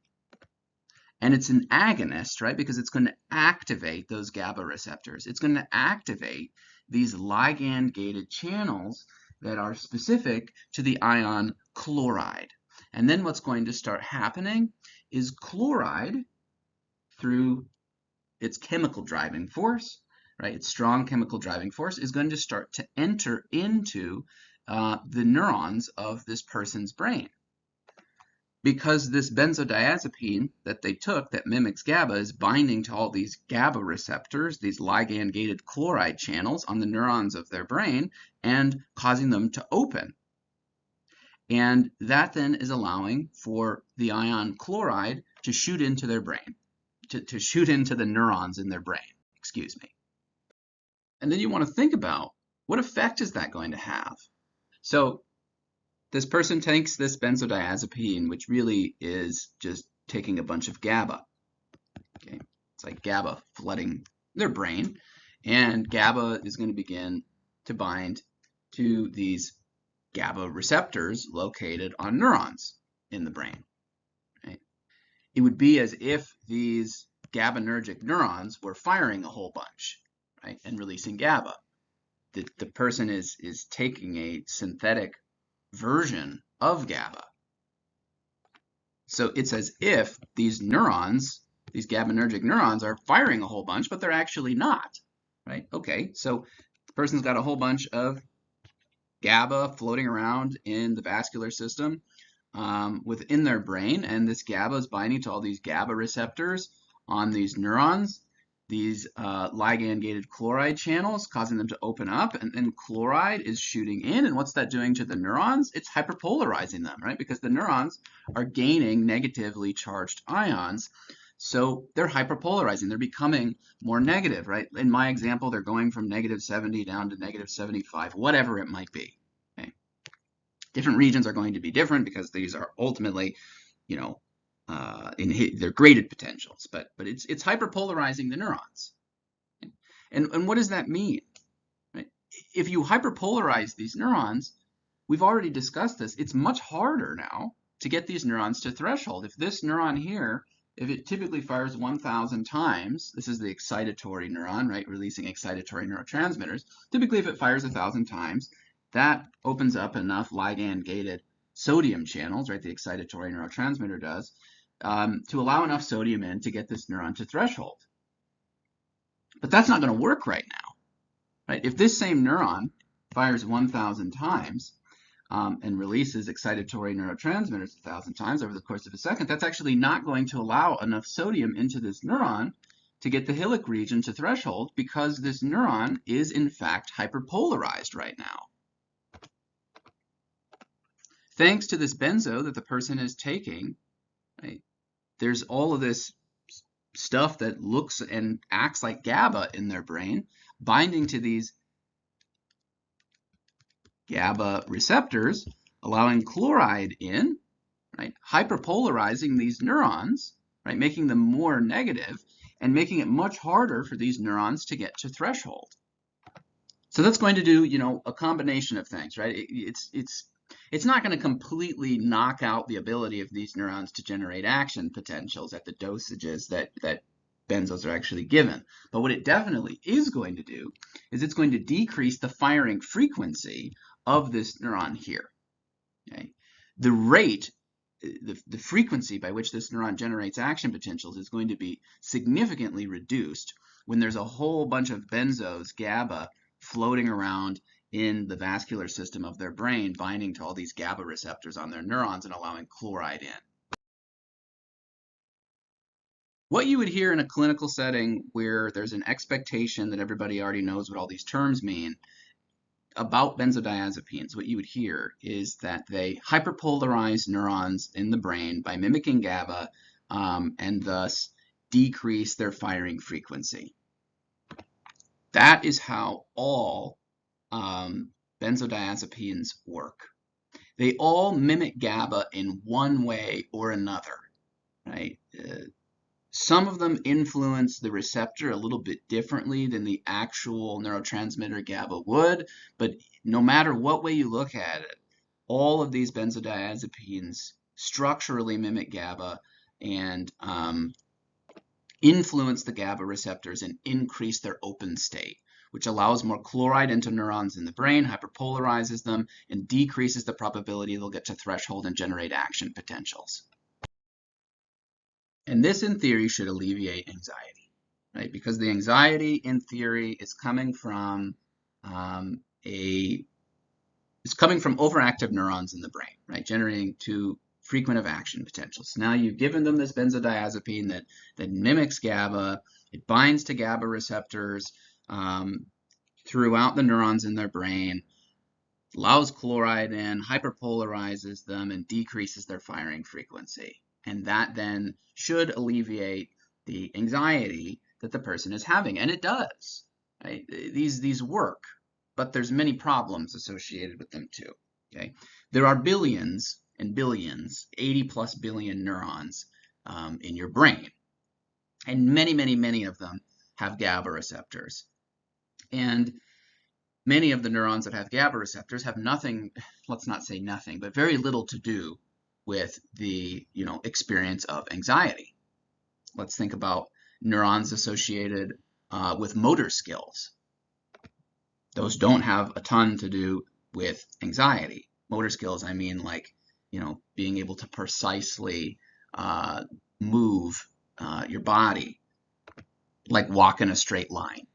[SPEAKER 1] And it's an agonist, right? Because it's going to activate those GABA receptors. It's going to activate these ligand-gated channels that are specific to the ion chloride. And then what's going to start happening is chloride, through its chemical driving force, right? Its strong chemical driving force is going to start to enter into the neurons of this person's brain. Because this benzodiazepine that they took that mimics GABA is binding to all these GABA receptors, these ligand-gated chloride channels on the neurons of their brain, and causing them to open. And that then is allowing for the ion chloride to shoot into their brain, to shoot into the neurons in their brain, excuse me. And then you want to think about, what effect is that going to have? So this person takes this benzodiazepine, which really is just taking a bunch of GABA. Okay, it's like GABA flooding their brain, and GABA is going to begin to bind to these GABA receptors located on neurons in the brain. Right? It would be as if these GABAergic neurons were firing a whole bunch, right, and releasing GABA. The person is taking a synthetic version of GABA, So it's as if these neurons, these GABAergic neurons, are firing a whole bunch, but they're actually not, right? Okay, so the person's got a whole bunch of GABA floating around in the vascular system within their brain, and this GABA is binding to all these GABA receptors on these neurons, these ligand-gated chloride channels, causing them to open up, and then chloride is shooting in, and what's that doing to the neurons? It's hyperpolarizing them, right? Because the neurons are gaining negatively charged ions, so they're hyperpolarizing. They're becoming more negative, right? In my example, they're going from -70 down to -75, whatever it might be. Okay? Different regions are going to be different because these are ultimately, you know, they're graded potentials, but it's hyperpolarizing the neurons. And what does that mean? Right? If you hyperpolarize these neurons, we've already discussed this, it's much harder now to get these neurons to threshold. If this neuron here, if it typically fires 1,000 times, this is the excitatory neuron, right, releasing excitatory neurotransmitters. Typically, if it fires 1,000 times, that opens up enough ligand-gated sodium channels, right, the excitatory neurotransmitter does, to allow enough sodium in to get this neuron to threshold. But that's not going to work right now, right? If this same neuron fires 1,000 times and releases excitatory neurotransmitters 1,000 times over the course of a second, that's actually not going to allow enough sodium into this neuron to get the hillock region to threshold, because this neuron is in fact hyperpolarized right now. Thanks to this benzo that the person is taking, right, there's all of this stuff that looks and acts like GABA in their brain, binding to these GABA receptors, allowing chloride in, right, hyperpolarizing these neurons, right, making them more negative, and making it much harder for these neurons to get to threshold. So that's going to do, you know, a combination of things, right? It's not going to completely knock out the ability of these neurons to generate action potentials at the dosages that benzos are actually given. But what it definitely is going to do is it's going to decrease the firing frequency of this neuron here. Okay? The rate, the frequency by which this neuron generates action potentials is going to be significantly reduced when there's a whole bunch of benzos, GABA, floating around in the vascular system of their brain, binding to all these GABA receptors on their neurons and allowing chloride in. What you would hear in a clinical setting where there's an expectation that everybody already knows what all these terms mean about benzodiazepines, what you would hear is that they hyperpolarize neurons in the brain by mimicking GABA and thus decrease their firing frequency. That is how all benzodiazepines work. They all mimic GABA in one way or another, right? Some of them influence the receptor a little bit differently than the actual neurotransmitter GABA would, but no matter what way you look at it, all of these benzodiazepines structurally mimic GABA and influence the GABA receptors and increase their open state, which allows more chloride into neurons in the brain, hyperpolarizes them, and decreases the probability they'll get to threshold and generate action potentials. And this, in theory, should alleviate anxiety, right? Because the anxiety, in theory, is coming from overactive neurons in the brain, right? Generating too frequent of action potentials. Now you've given them this benzodiazepine that mimics GABA. It binds to GABA receptors throughout the neurons in their brain, allows chloride in, hyperpolarizes them, and decreases their firing frequency. And that then should alleviate the anxiety that the person is having. And it does. Right? These work, but there's many problems associated with them too. Okay? There are billions and billions, 80+ billion neurons in your brain. And many, many, many of them have GABA receptors. And many of the neurons that have GABA receptors have nothing, let's not say nothing, but very little to do with the experience of anxiety. Let's think about neurons associated with motor skills. Those don't have a ton to do with anxiety. Motor skills, I mean, like being able to precisely move your body, like walk in a straight line.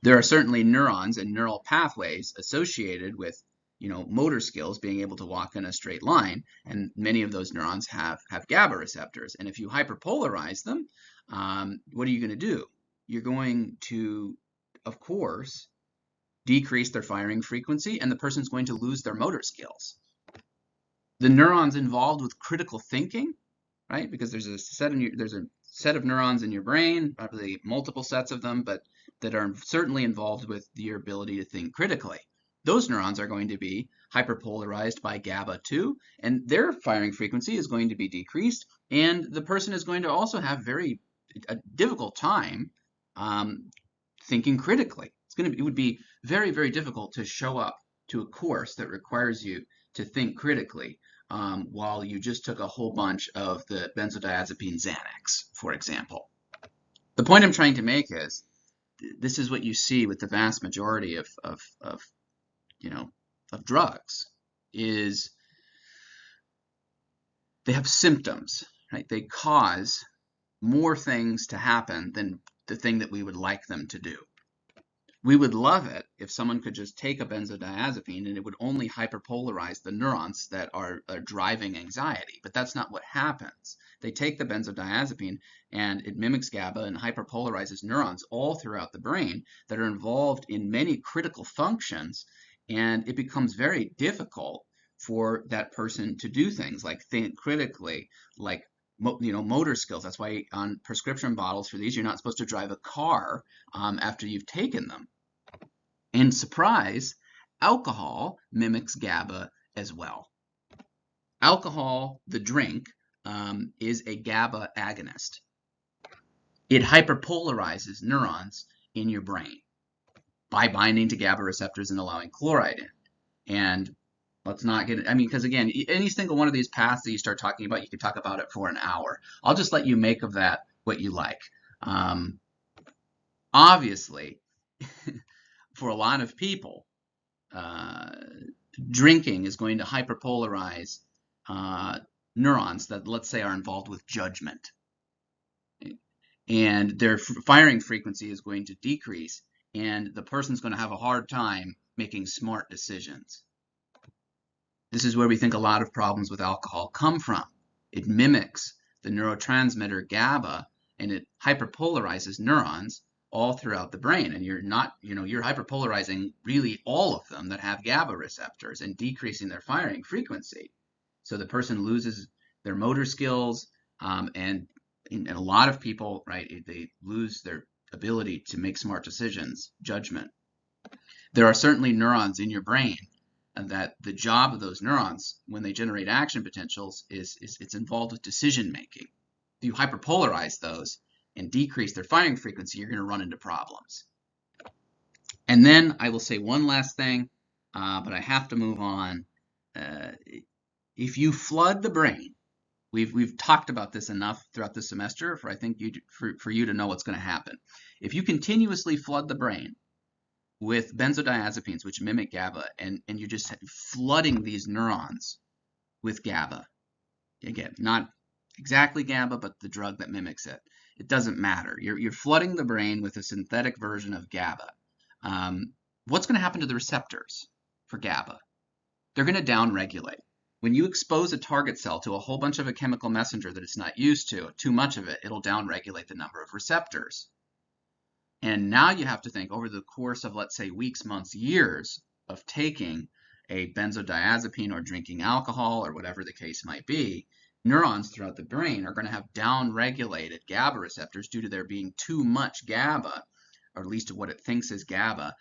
[SPEAKER 1] There are certainly neurons and neural pathways associated with, motor skills, being able to walk in a straight line, and many of those neurons have GABA receptors. And if you hyperpolarize them, what are you going to do? You're going to, of course, decrease their firing frequency, and the person's going to lose their motor skills. The neurons involved with critical thinking, right? Because there's a set of neurons in your brain, probably multiple sets of them, but that are certainly involved with your ability to think critically. Those neurons are going to be hyperpolarized by GABA2, and their firing frequency is going to be decreased, and the person is going to also have a difficult time thinking critically. It would be very, very difficult to show up to a course that requires you to think critically while you just took a whole bunch of the benzodiazepine Xanax, for example. The point I'm trying to make is this is what you see with the vast majority of drugs, is they have symptoms, right? They cause more things to happen than the thing that we would like them to do. We would love it if someone could just take a benzodiazepine and it would only hyperpolarize the neurons that are driving anxiety, but that's not what happens. They take the benzodiazepine and it mimics GABA and hyperpolarizes neurons all throughout the brain that are involved in many critical functions, and it becomes very difficult for that person to do things like think critically, like motor skills. That's why on prescription bottles for these, you're not supposed to drive a car after you've taken them. And surprise, alcohol mimics GABA as well. Alcohol, the drink, is a GABA agonist. It hyperpolarizes neurons in your brain by binding to GABA receptors and allowing chloride in. And let's not get it, because again, any single one of these paths that you start talking about, you could talk about it for an hour. I'll just let you make of that what you like. Obviously, for a lot of people, drinking is going to hyperpolarize neurons that, let's say, are involved with judgment. And their firing frequency is going to decrease, and the person's going to have a hard time making smart decisions. This is where we think a lot of problems with alcohol come from. It mimics the neurotransmitter GABA, and it hyperpolarizes neurons all throughout the brain. And you're hyperpolarizing really all of them that have GABA receptors and decreasing their firing frequency. So the person loses their motor skills, and a lot of people, right, they lose their ability to make smart decisions, judgment. There are certainly neurons in your brain, and that the job of those neurons when they generate action potentials is it's involved with decision making. If you hyperpolarize those and decrease their firing frequency, you're going to run into problems. And then I will say one last thing, but I have to move on. If you flood the brain, we've talked about this enough throughout the semester for you to know what's going to happen. If you continuously flood the brain with benzodiazepines, which mimic GABA, and you're just flooding these neurons with GABA. Again, not exactly GABA, but the drug that mimics it. It doesn't matter. You're flooding the brain with a synthetic version of GABA. What's going to happen to the receptors for GABA? They're going to downregulate. When you expose a target cell to a whole bunch of a chemical messenger that it's not used to, too much of it, it'll downregulate the number of receptors. And now you have to think, over the course of, let's say, weeks, months, years of taking a benzodiazepine or drinking alcohol or whatever the case might be, neurons throughout the brain are going to have downregulated GABA receptors due to there being too much GABA, or at least what it thinks is GABA,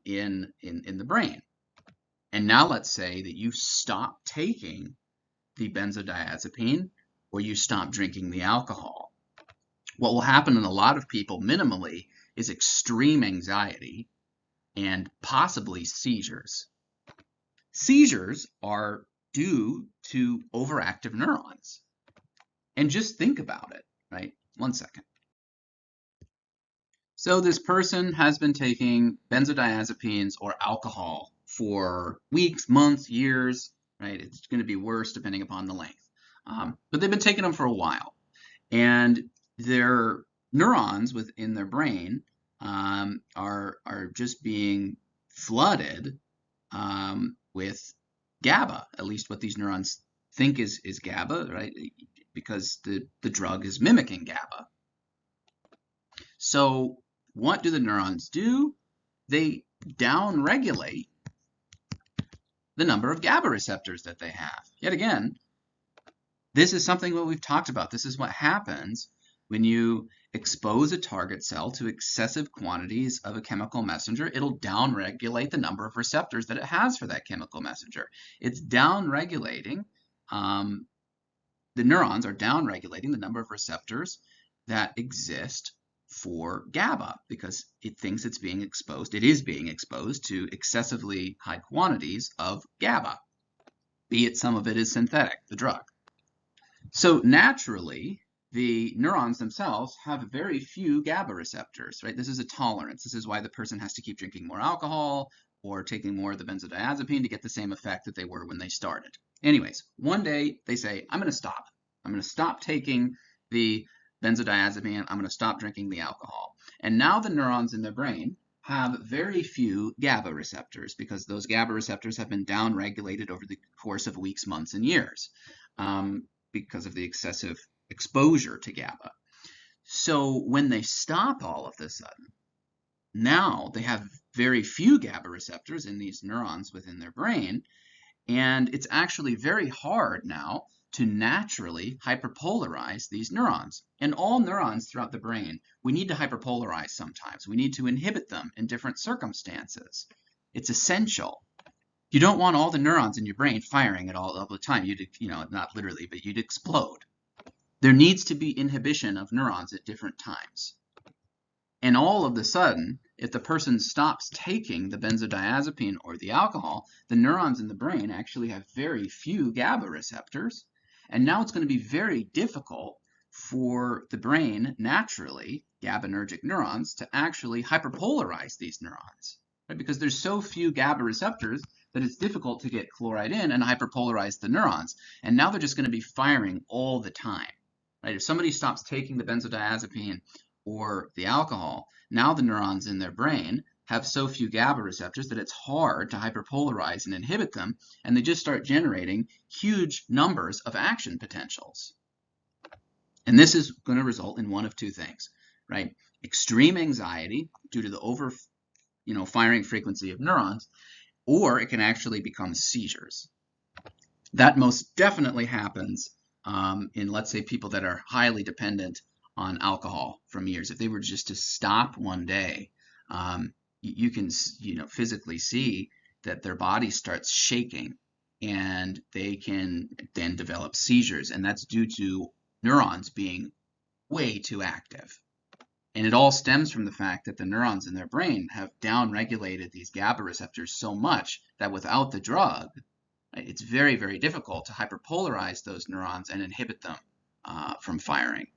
[SPEAKER 1] in the brain. And now let's say that you stop taking the benzodiazepine or you stop drinking the alcohol. What will happen in a lot of people minimally is extreme anxiety and possibly seizures. Seizures are due to overactive neurons. And just think about it, right? One second. So this person has been taking benzodiazepines or alcohol for weeks, months, years, right? It's going to be worse depending upon the length. but they've been taking them for a while. And their neurons within their brain are just being flooded with GABA, at least what these neurons think is GABA, right? Because the drug is mimicking GABA. So what do the neurons do? They downregulate the number of GABA receptors that they have. Yet again, this is something that we've talked about. This is what happens when you expose a target cell to excessive quantities of a chemical messenger. It'll downregulate the number of receptors that it has for that chemical messenger. It's downregulating, the neurons are downregulating the number of receptors that exist for GABA because it thinks it's being exposed, it is being exposed to excessively high quantities of GABA, be it some of it is synthetic, the drug. So naturally, the neurons themselves have very few GABA receptors, right? This is a tolerance. This is why the person has to keep drinking more alcohol or taking more of the benzodiazepine to get the same effect that they were when they started. Anyways, one day they say, I'm going to stop. I'm going to stop taking the benzodiazepine. I'm going to stop drinking the alcohol. And now the neurons in their brain have very few GABA receptors because those GABA receptors have been downregulated over the course of weeks, months, and years because of the excessive exposure to GABA. So when they stop all of a sudden, now they have very few GABA receptors in these neurons within their brain, and it's actually very hard now to naturally hyperpolarize these neurons. And all neurons throughout the brain, we need to hyperpolarize sometimes. We need to inhibit them in different circumstances. It's essential. You don't want all the neurons in your brain firing at all the time. You'd, not literally, but you'd explode. There needs to be inhibition of neurons at different times. And all of a sudden, if the person stops taking the benzodiazepine or the alcohol, the neurons in the brain actually have very few GABA receptors. And now it's going to be very difficult for the brain, naturally, GABAergic neurons, to actually hyperpolarize these neurons, right? Because there's so few GABA receptors that it's difficult to get chloride in and hyperpolarize the neurons. And now they're just going to be firing all the time, right? If somebody stops taking the benzodiazepine or the alcohol, now the neurons in their brain have so few GABA receptors that it's hard to hyperpolarize and inhibit them, and they just start generating huge numbers of action potentials. And this is going to result in one of two things, right? Extreme anxiety due to the over, firing frequency of neurons, or it can actually become seizures. That most definitely happens in, let's say, people that are highly dependent on alcohol from years. If they were just to stop one day, you can, physically see that their body starts shaking and they can then develop seizures. And that's due to neurons being way too active. And it all stems from the fact that the neurons in their brain have downregulated these GABA receptors so much that without the drug, it's very, very difficult to hyperpolarize those neurons and inhibit them from firing.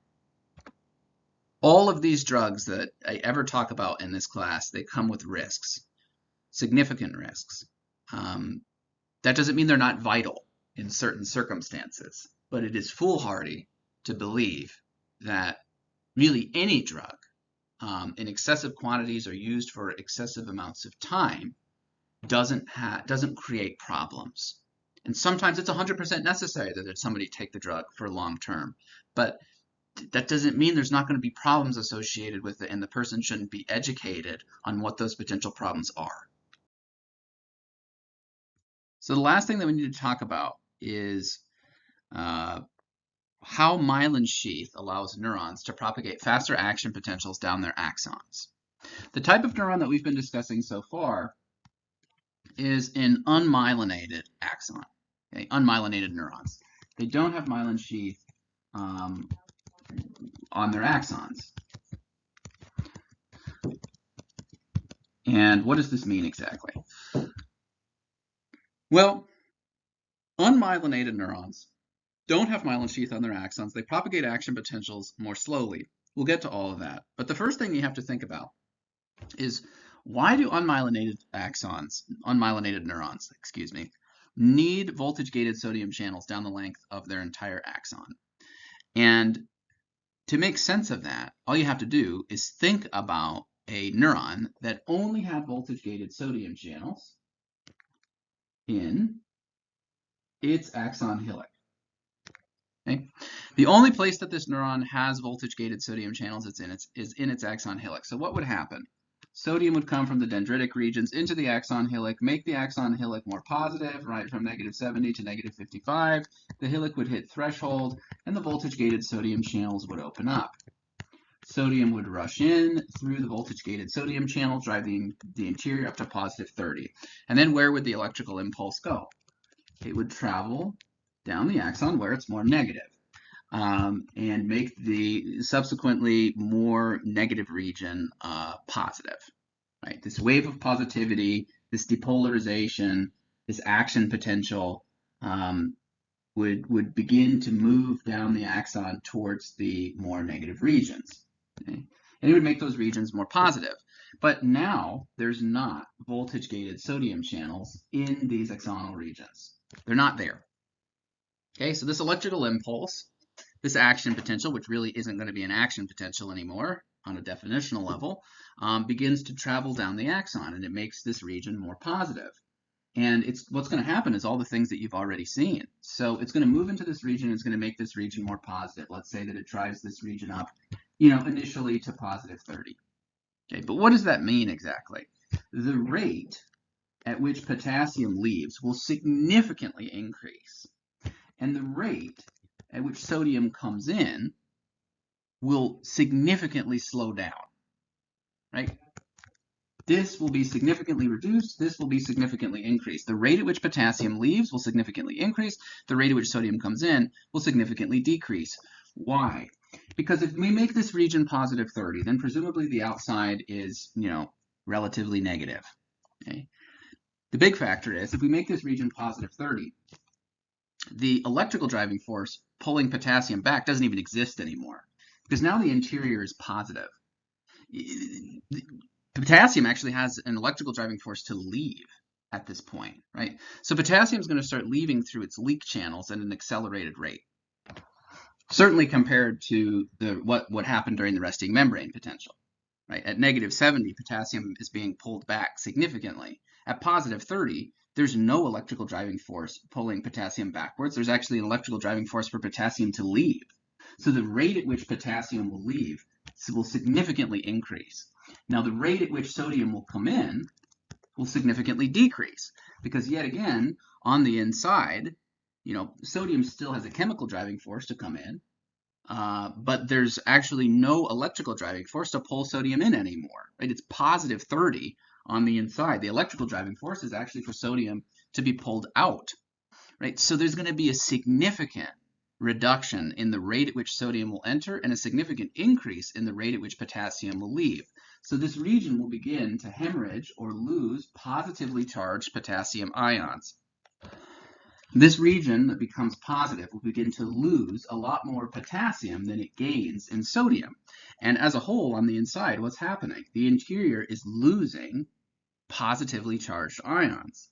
[SPEAKER 1] All of these drugs that I ever talk about in this class, they come with risks, significant risks. That doesn't mean they're not vital in certain circumstances, but it is foolhardy to believe that really any drug in excessive quantities or used for excessive amounts of time doesn't create problems. And sometimes it's 100% necessary that somebody take the drug for long term, but that doesn't mean there's not going to be problems associated with it, and the person shouldn't be educated on what those potential problems are. So the last thing that we need to talk about is how myelin sheath allows neurons to propagate faster action potentials down their axons. The type of neuron that we've been discussing so far is an unmyelinated axon, okay? Unmyelinated neurons. They don't have myelin sheath on their axons. And what does this mean exactly? Well, unmyelinated neurons don't have myelin sheath on their axons. They propagate action potentials more slowly. We'll get to all of that. But the first thing you have to think about is, why do unmyelinated neurons, need voltage-gated sodium channels down the length of their entire axon. And to make sense of that, all you have to do is think about a neuron that only had voltage-gated sodium channels in its axon hillock. Okay? The only place that this neuron has voltage-gated sodium channels is in its axon hillock. So what would happen? Sodium would come from the dendritic regions into the axon hillock, make the axon hillock more positive, right, from -70 to -55. The hillock would hit threshold, and the voltage-gated sodium channels would open up. Sodium would rush in through the voltage-gated sodium channel, drive the interior up to +30. And then where would the electrical impulse go? It would travel down the axon where it's more negative, and make the subsequently more negative region positive. Right? This wave of positivity, this depolarization, this action potential would begin to move down the axon towards the more negative regions. Okay? And it would make those regions more positive. But now there's not voltage-gated sodium channels in these axonal regions. They're not there. Okay, so this electrical impulse, this action potential, which really isn't going to be an action potential anymore on a definitional level, begins to travel down the axon, and it makes this region more positive. And what's going to happen is all the things that you've already seen. So it's going to move into this region, and it's going to make this region more positive. Let's say that it drives this region up, initially to +30. Okay, but what does that mean exactly? The rate at which potassium leaves will significantly increase, and the rate at which sodium comes in will significantly slow down, right? This will be significantly reduced. This will be significantly increased. The rate at which potassium leaves will significantly increase. The rate at which sodium comes in will significantly decrease. Why? Because if we make this region +30, then presumably the outside is, relatively negative. Okay? The big factor is if we make this region +30, the electrical driving force pulling potassium back doesn't even exist anymore, because now the interior is positive. Potassium actually has an electrical driving force to leave at this point, right? So potassium is going to start leaving through its leak channels at an accelerated rate, certainly compared to what happened during the resting membrane potential, right? At -70, potassium is being pulled back significantly. At +30, there's no electrical driving force pulling potassium backwards. There's actually an electrical driving force for potassium to leave. So the rate at which potassium will leave will significantly increase. Now, the rate at which sodium will come in will significantly decrease, because yet again, on the inside, sodium still has a chemical driving force to come in, but there's actually no electrical driving force to pull sodium in anymore, right? It's +30 on the inside. The electrical driving force is actually for sodium to be pulled out, right? So there's going to be a significant reduction in the rate at which sodium will enter and a significant increase in the rate at which potassium will leave. So this region will begin to hemorrhage or lose positively charged potassium ions. This region that becomes positive will begin to lose a lot more potassium than it gains in sodium. And as a whole, on the inside, what's happening? The interior is losing positively charged ions.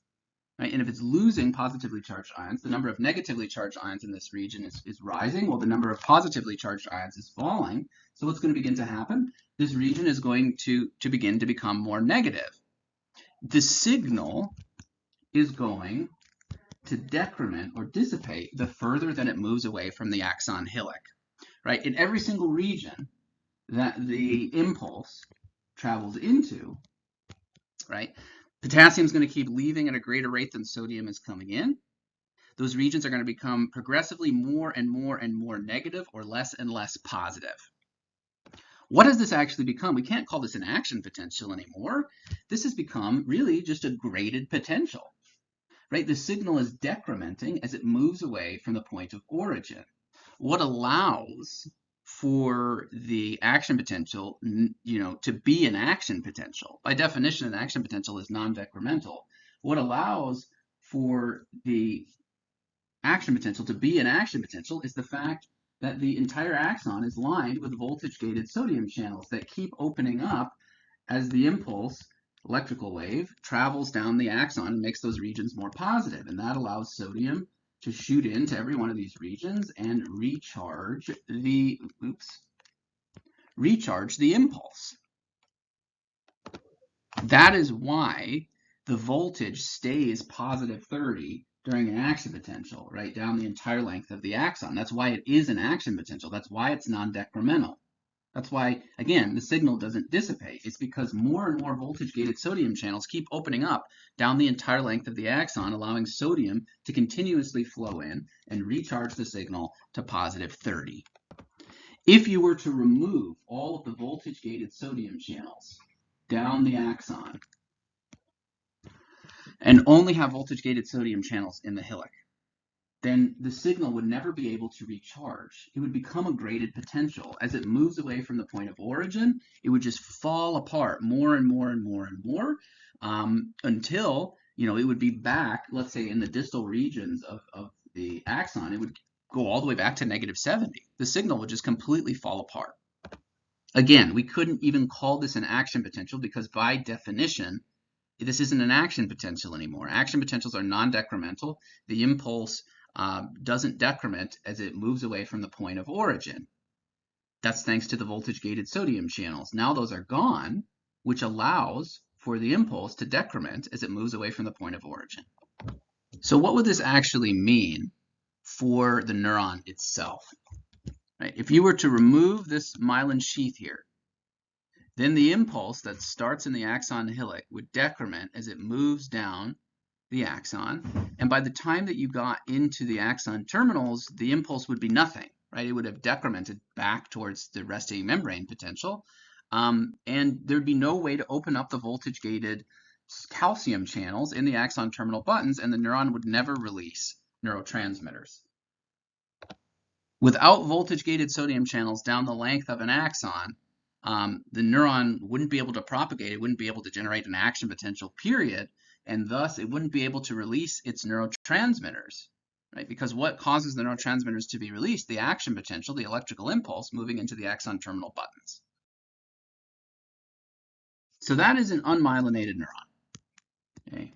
[SPEAKER 1] Right? And if it's losing positively charged ions, the number of negatively charged ions in this region is rising, while the number of positively charged ions is falling. So what's going to begin to happen? This region is going to begin to become more negative. The signal is going to decrement or dissipate the further that it moves away from the axon hillock. Right? In every single region that the impulse travels into, right, potassium is going to keep leaving at a greater rate than sodium is coming in. Those regions are going to become progressively more and more and more negative, or less and less positive. What does this actually become? We can't call this an action potential anymore. This has become really just a graded potential, right? The signal is decrementing as it moves away from the point of origin. What allows for the action potential, to be an action potential. By definition, an action potential is non-decremental. What allows for the action potential to be an action potential is the fact that the entire axon is lined with voltage-gated sodium channels that keep opening up as the impulse electrical wave travels down the axon and makes those regions more positive, and that allows sodium to shoot into every one of these regions and recharge the impulse. That is why the voltage stays positive 30 during an action potential, right, down the entire length of the axon. That's why it is an action potential. That's why it's non-decremental. That's why, again, the signal doesn't dissipate. It's because more and more voltage-gated sodium channels keep opening up down the entire length of the axon, allowing sodium to continuously flow in and recharge the signal to positive 30. If you were to remove all of the voltage-gated sodium channels down the axon and only have voltage-gated sodium channels in the hillock, then the signal would never be able to recharge. It would become a graded potential. As it moves away from the point of origin, it would just fall apart more and more and more and more until, you know, it would be back, let's say in the distal regions of the axon, it would go all the way back to negative 70. The signal would just completely fall apart. Again, we couldn't even call this an action potential because by definition, this isn't an action potential anymore. Action potentials are non-decremental. The impulse doesn't decrement as it moves away from the point of origin. That's thanks to the voltage-gated sodium channels. Now those are gone, which allows for the impulse to decrement as it moves away from the point of origin. So what would this actually mean for the neuron itself? Right? If you were to remove this myelin sheath here, then the impulse that starts in the axon hillock would decrement as it moves down the axon, and by the time that you got into the axon terminals, the impulse would be nothing, right? It would have decremented back towards the resting membrane potential, and there'd be no way to open up the voltage-gated calcium channels in the axon terminal buttons, and the neuron would never release neurotransmitters. Without voltage-gated sodium channels down the length of an axon, the neuron wouldn't be able to propagate, it wouldn't be able to generate an action potential, period, and thus it wouldn't be able to release its neurotransmitters, right? Because what causes the neurotransmitters to be released? The action potential, the electrical impulse moving into the axon terminal buttons. So that is an unmyelinated neuron, okay?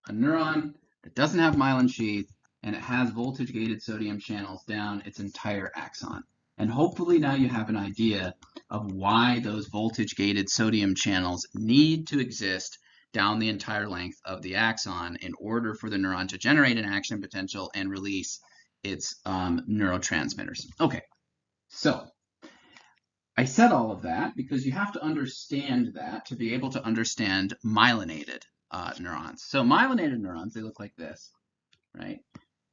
[SPEAKER 1] A neuron that doesn't have myelin sheath and it has voltage-gated sodium channels down its entire axon. And hopefully now you have an idea of why those voltage-gated sodium channels need to exist down the entire length of the axon in order for the neuron to generate an action potential and release its neurotransmitters. Okay, so I said all of that because you have to understand that to be able to understand myelinated neurons. So myelinated neurons, they look like this, right?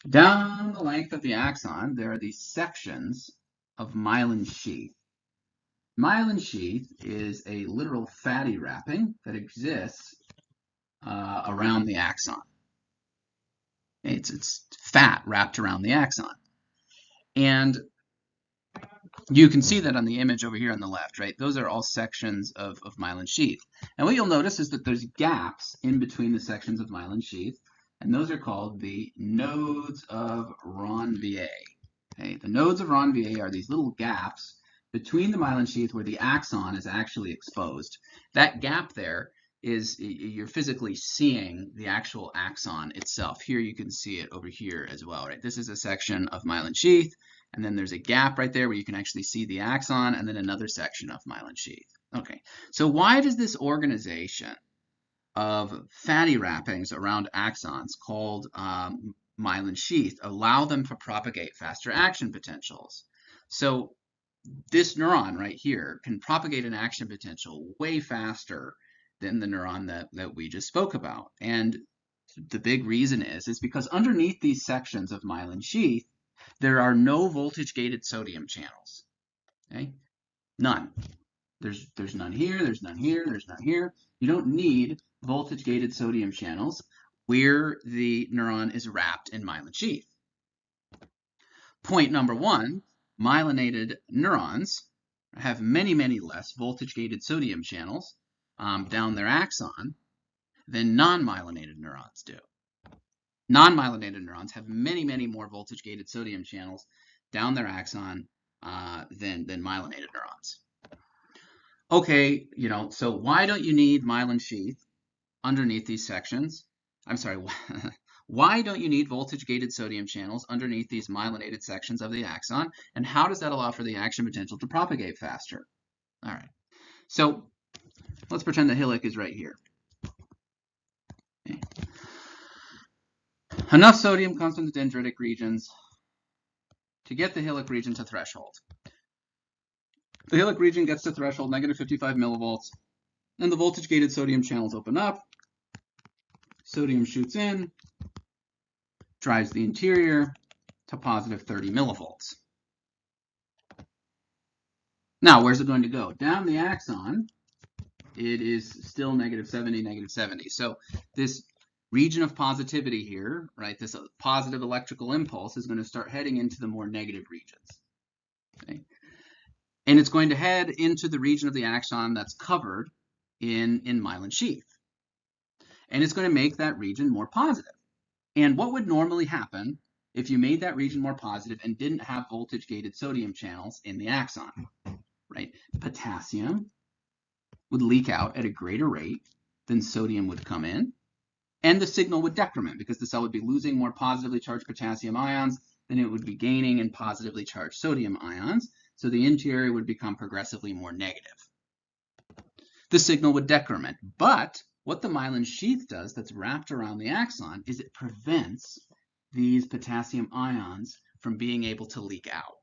[SPEAKER 1] Down the length of the axon, there are these sections of myelin sheath. Myelin sheath is a literal fatty wrapping that exists around the axon. It's fat wrapped around the axon. And you can see that on the image over here on the left, right? Those are all sections of myelin sheath. And what you'll notice is that there's gaps in between the sections of myelin sheath, and those are called the nodes of Ranvier. Okay? The nodes of Ranvier are these little gaps between the myelin sheath where the axon is actually exposed. That gap there is, you're physically seeing the actual axon itself. Here you can see it over here as well, right? This is a section of myelin sheath, and then there's a gap right there where you can actually see the axon, and then another section of myelin sheath. Okay, so why does this organization of fatty wrappings around axons called myelin sheath allow them to propagate faster action potentials? So this neuron right here can propagate an action potential way faster than the neuron that we just spoke about. And the big reason is because underneath these sections of myelin sheath, there are no voltage-gated sodium channels. Okay? None. There's none here, there's none here, there's none here. You don't need voltage-gated sodium channels where the neuron is wrapped in myelin sheath. Point number one, myelinated neurons have many, many less voltage-gated sodium channels down their axon than non-myelinated neurons do. Non-myelinated neurons have many, many more voltage-gated sodium channels down their axon than myelinated neurons. Okay, so why don't you need myelin sheath underneath these sections? I'm sorry, why don't you need voltage-gated sodium channels underneath these myelinated sections of the axon? And how does that allow for the action potential to propagate faster? All right, so let's pretend the hillock is right here. Okay. Enough sodium comes from the dendritic regions to get the hillock region to threshold. The hillock region gets to threshold, negative 55 millivolts, and the voltage-gated sodium channels open up. Sodium shoots in, drives the interior to positive 30 millivolts. Now, where's it going to go? Down the axon, it is still negative 70, negative 70. So this region of positivity here, right, this positive electrical impulse is going to start heading into the more negative regions. Okay? And it's going to head into the region of the axon that's covered in myelin sheath. And it's going to make that region more positive. And what would normally happen if you made that region more positive and didn't have voltage-gated sodium channels in the axon? Right? Potassium would leak out at a greater rate than sodium would come in, and the signal would decrement because the cell would be losing more positively charged potassium ions than it would be gaining in positively charged sodium ions, so the interior would become progressively more negative. The signal would decrement, but what the myelin sheath does that's wrapped around the axon is it prevents these potassium ions from being able to leak out.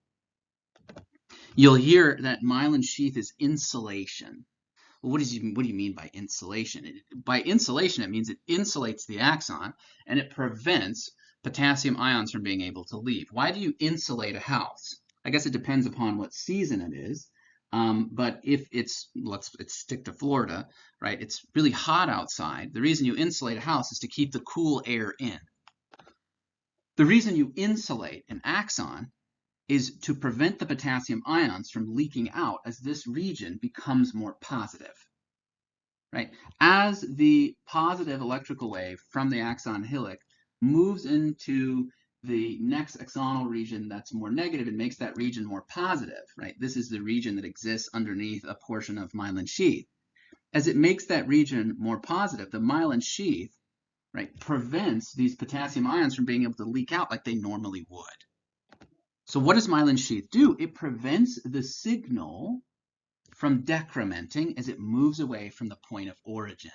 [SPEAKER 1] You'll hear that myelin sheath is insulation. Well, what do you mean by insulation? By insulation, it means it insulates the axon and it prevents potassium ions from being able to leave. Why do you insulate a house? I guess it depends upon what season it is. But if it's, let's stick to Florida, right? It's really hot outside. The reason you insulate a house is to keep the cool air in. The reason you insulate an axon is to prevent the potassium ions from leaking out as this region becomes more positive, right? As the positive electrical wave from the axon hillock moves into the next axonal region that's more negative and makes that region more positive, right? This is the region that exists underneath a portion of myelin sheath. As it makes that region more positive, the myelin sheath, right, prevents these potassium ions from being able to leak out like they normally would. So what does myelin sheath do? It prevents the signal from decrementing as it moves away from the point of origin.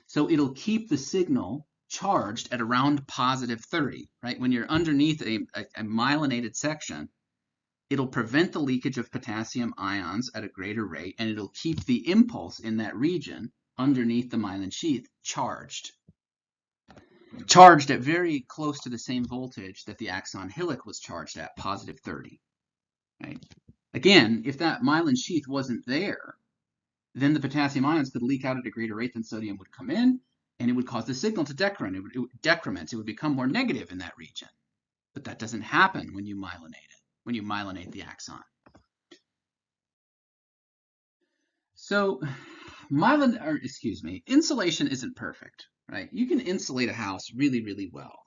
[SPEAKER 1] So it'll keep the signal charged at around positive 30, right? When you're underneath a myelinated section, it'll prevent the leakage of potassium ions at a greater rate, and it'll keep the impulse in that region underneath the myelin sheath charged at very close to the same voltage that the axon hillock was charged at, positive 30, right? Again, if that myelin sheath wasn't there, then the potassium ions could leak out at a greater rate than sodium would come in, and it would cause the signal to decrement. It would decrement. It would become more negative in that region. But that doesn't happen when you myelinate it, when you myelinate the axon. So insulation isn't perfect, right? You can insulate a house really, really well.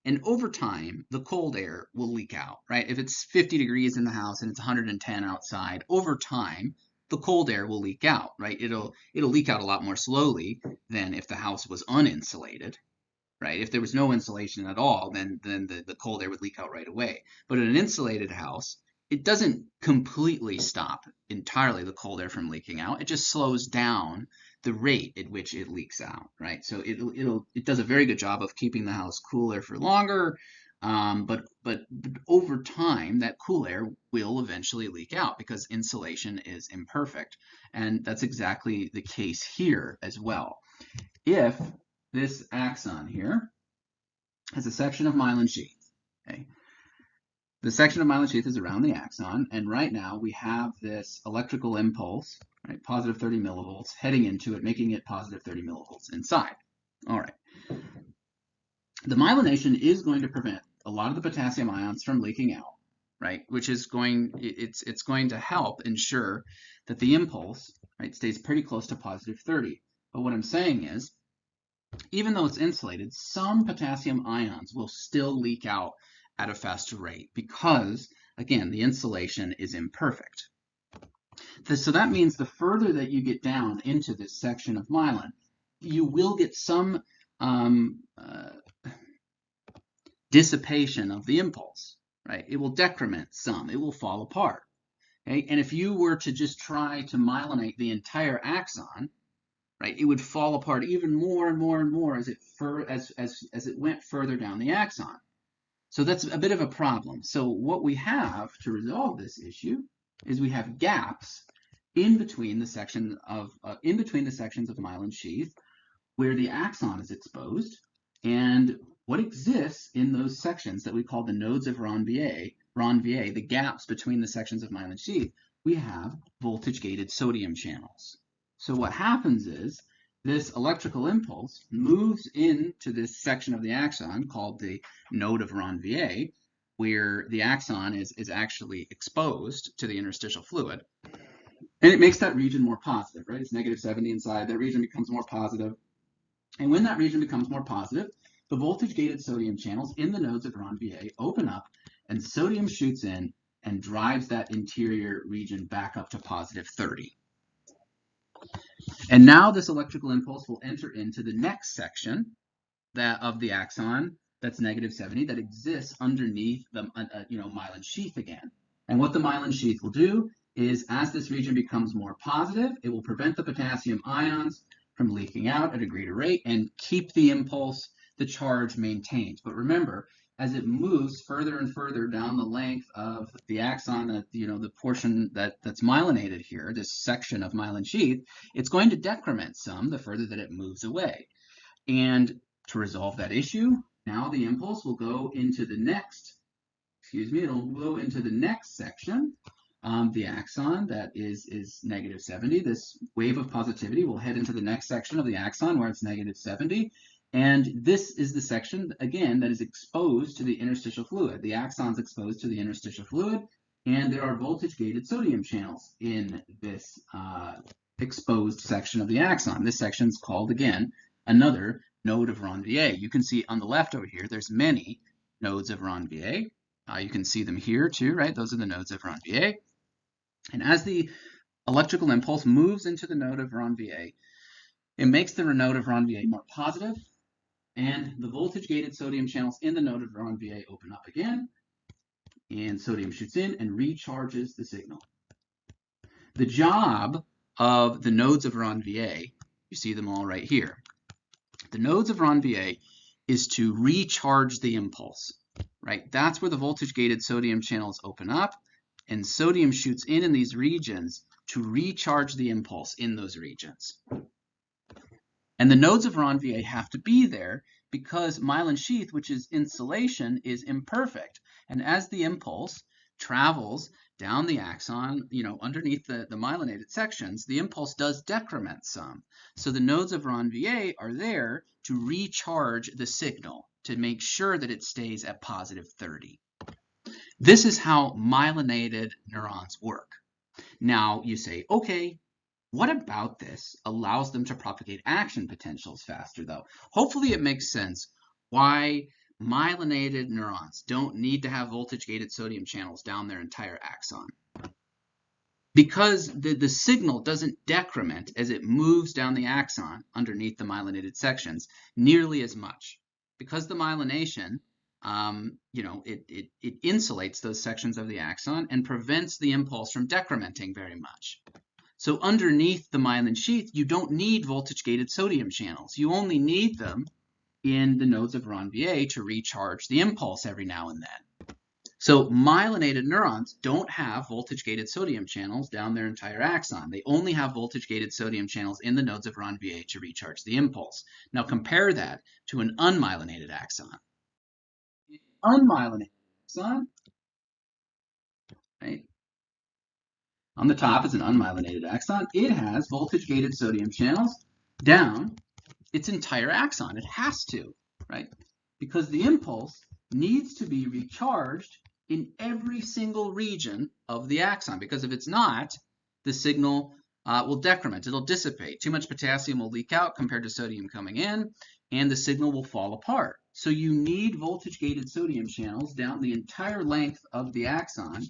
[SPEAKER 1] And over time, the cold air will leak out, right? If it's 50 degrees in the house and it's 110 outside, over time, the cold air will leak out, right? It'll leak out a lot more slowly than if the house was uninsulated, right? If there was no insulation at all, then the cold air would leak out right away. But in an insulated house, it doesn't completely stop entirely the cold air from leaking out. It just slows down the rate at which it leaks out, right? So it does a very good job of keeping the house cooler for longer, but over time, that cool air will eventually leak out because insulation is imperfect. And that's exactly the case here as well. If this axon here has a section of myelin sheath, okay? The section of myelin sheath is around the axon, and right now we have this electrical impulse, right, positive 30 millivolts, heading into it, making it positive 30 millivolts inside. All right. The myelination is going to prevent a lot of the potassium ions from leaking out, right, which is it's going to help ensure that the impulse, right, stays pretty close to positive 30. But what I'm saying is, even though it's insulated, some potassium ions will still leak out at a faster rate because, again, the insulation is imperfect. So that means the further that you get down into this section of myelin, you will get some dissipation of the impulse, right? It will decrement some, it will fall apart. Okay? And if you were to just try to myelinate the entire axon, right, it would fall apart even more and more and more as it went further down the axon. So that's a bit of a problem. So what we have to resolve this issue is we have gaps in between the sections of myelin sheath where the axon is exposed, and what exists in those sections that we call the nodes of Ranvier, the gaps between the sections of myelin sheath, we have voltage-gated sodium channels. So what happens is this electrical impulse moves into this section of the axon called the node of Ranvier, where the axon is actually exposed to the interstitial fluid. And it makes that region more positive, right? It's negative 70 inside. That region becomes more positive. And when that region becomes more positive, the voltage-gated sodium channels in the nodes of Ranvier open up, and sodium shoots in and drives that interior region back up to positive 30. And now this electrical impulse will enter into the next section of the axon that's negative 70 that exists underneath the myelin sheath again. And what the myelin sheath will do is, as this region becomes more positive, it will prevent the potassium ions from leaking out at a greater rate and keep the impulse, the charge maintained. But remember, as it moves further and further down the length of the axon, the portion that's myelinated here, this section of myelin sheath, it's going to decrement some the further that it moves away. And to resolve that issue, now the impulse will go into the next, it'll go into the next section, the axon that is negative 70. This wave of positivity will head into the next section of the axon where it's negative 70. And this is the section, again, that is exposed to the interstitial fluid. The axon's exposed to the interstitial fluid, and there are voltage-gated sodium channels in this exposed section of the axon. This section is called, again, another node of Ranvier. You can see on the left over here, there's many nodes of Ranvier. You can see them here too, right? Those are the nodes of Ranvier. And as the electrical impulse moves into the node of Ranvier, it makes the node of Ranvier more positive, and the voltage-gated sodium channels in the node of Ranvier open up again, and sodium shoots in and recharges the signal. The job of the nodes of Ranvier, you see them all right here. The nodes of Ranvier is to recharge the impulse, right? That's where the voltage-gated sodium channels open up, and sodium shoots in these regions to recharge the impulse in those regions. And the nodes of Ranvier have to be there because myelin sheath, which is insulation, is imperfect. And as the impulse travels down the axon, underneath the myelinated sections, the impulse does decrement some. So the nodes of Ranvier are there to recharge the signal, to make sure that it stays at positive 30. This is how myelinated neurons work. Now you say, okay, what about this allows them to propagate action potentials faster, though? Hopefully it makes sense why myelinated neurons don't need to have voltage-gated sodium channels down their entire axon. Because the signal doesn't decrement as it moves down the axon underneath the myelinated sections nearly as much. Because the myelination, it insulates those sections of the axon and prevents the impulse from decrementing very much. So underneath the myelin sheath, you don't need voltage-gated sodium channels. You only need them in the nodes of Ranvier to recharge the impulse every now and then. So myelinated neurons don't have voltage-gated sodium channels down their entire axon. They only have voltage-gated sodium channels in the nodes of Ranvier to recharge the impulse. Now compare that to an unmyelinated axon. Unmyelinated axon, right? On the top is an unmyelinated axon. It has voltage-gated sodium channels down its entire axon. It has to, right? Because the impulse needs to be recharged in every single region of the axon. Because if it's not, the signal will decrement. It'll dissipate. Too much potassium will leak out compared to sodium coming in, and the signal will fall apart. So you need voltage-gated sodium channels down the entire length of the axon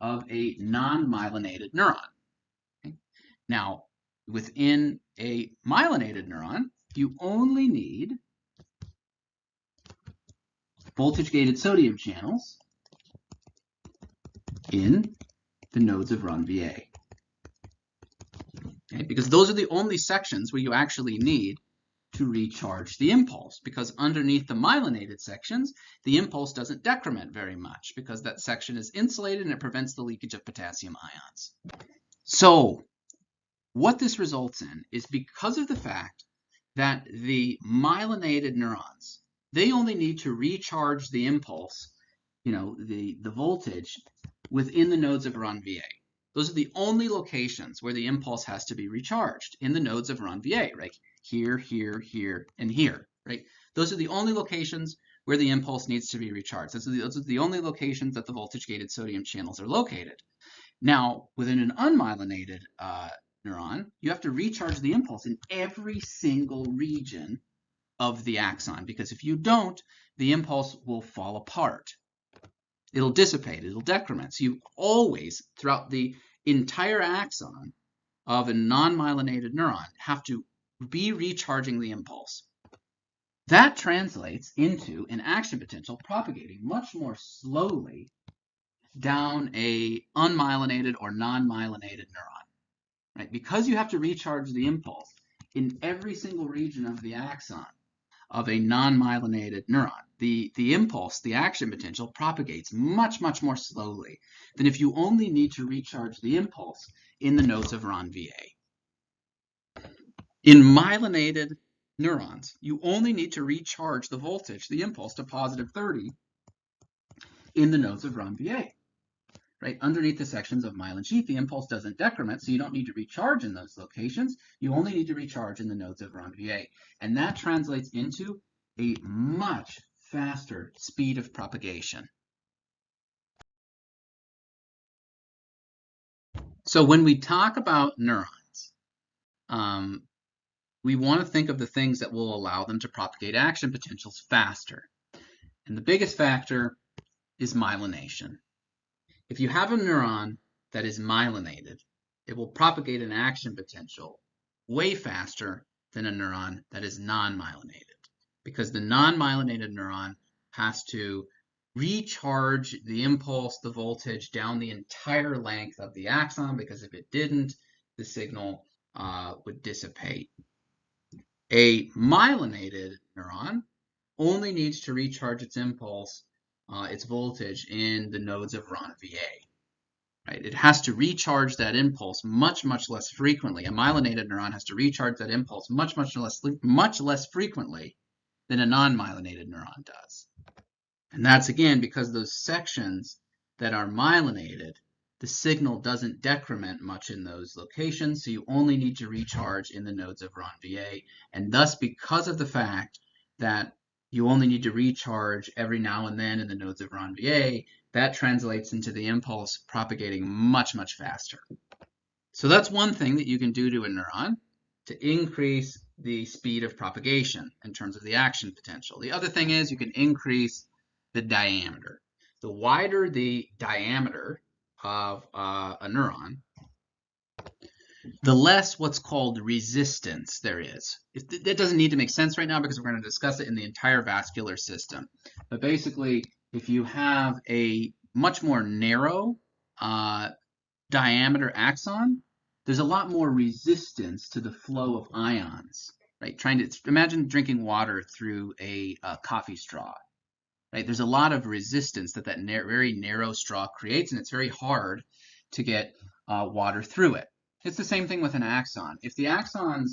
[SPEAKER 1] of a non-myelinated neuron. Okay? Now, within a myelinated neuron, you only need voltage-gated sodium channels in the nodes of run VA. Okay? Because those are the only sections where you actually need to recharge the impulse, because underneath the myelinated sections, the impulse doesn't decrement very much because that section is insulated and it prevents the leakage of potassium ions. So what this results in is, because of the fact that the myelinated neurons, they only need to recharge the impulse, the voltage within the nodes of run VA. Those are the only locations where the impulse has to be recharged, in the nodes of run VA, right? Here, here, here, and here, right? Those are the only locations where the impulse needs to be recharged. Those are the only locations that the voltage-gated sodium channels are located. Now, within an unmyelinated neuron, you have to recharge the impulse in every single region of the axon, because if you don't, the impulse will fall apart. It'll dissipate, it'll decrement. So you always, throughout the entire axon of a non-myelinated neuron, have to be recharging the impulse. That translates into an action potential propagating much more slowly down a unmyelinated or non-myelinated neuron, right? Because you have to recharge the impulse in every single region of the axon of a non-myelinated neuron, the impulse, the action potential, propagates much, much more slowly than if you only need to recharge the impulse in the nodes of RON VA. In myelinated neurons, you only need to recharge the voltage, the impulse, to positive 30 in the nodes of RON VA. Right? Underneath the sections of myelin sheath, the impulse doesn't decrement, so you don't need to recharge in those locations. You only need to recharge in the nodes of RON VA. And that translates into a much faster speed of propagation. So when we talk about neurons, we want to think of the things that will allow them to propagate action potentials faster. And the biggest factor is myelination. If you have a neuron that is myelinated, it will propagate an action potential way faster than a neuron that is non-myelinated, because the non-myelinated neuron has to recharge the impulse, the voltage, down the entire length of the axon, because if it didn't, the signal would dissipate. A myelinated neuron only needs to recharge its impulse, its voltage, in the nodes of RON VA. Right? It has to recharge that impulse much, much less frequently. A myelinated neuron has to recharge that impulse much less frequently than a non-myelinated neuron does. And that's, again, because those sections that are myelinated, the signal doesn't decrement much in those locations, so you only need to recharge in the nodes of RON VA. And thus, because of the fact that you only need to recharge every now and then in the nodes of RON VA, that translates into the impulse propagating much, much faster. So that's one thing that you can do to a neuron to increase the speed of propagation in terms of the action potential. The other thing is you can increase the diameter. The wider the diameter of a neuron, the less what's called resistance there is. That doesn't need to make sense right now because we're going to discuss it in the entire vascular system. But basically, if you have a much more narrow diameter axon, there's a lot more resistance to the flow of ions, right? Imagine drinking water through a coffee straw, right? There's a lot of resistance that very narrow straw creates, and it's very hard to get water through it. It's the same thing with an axon. If the axon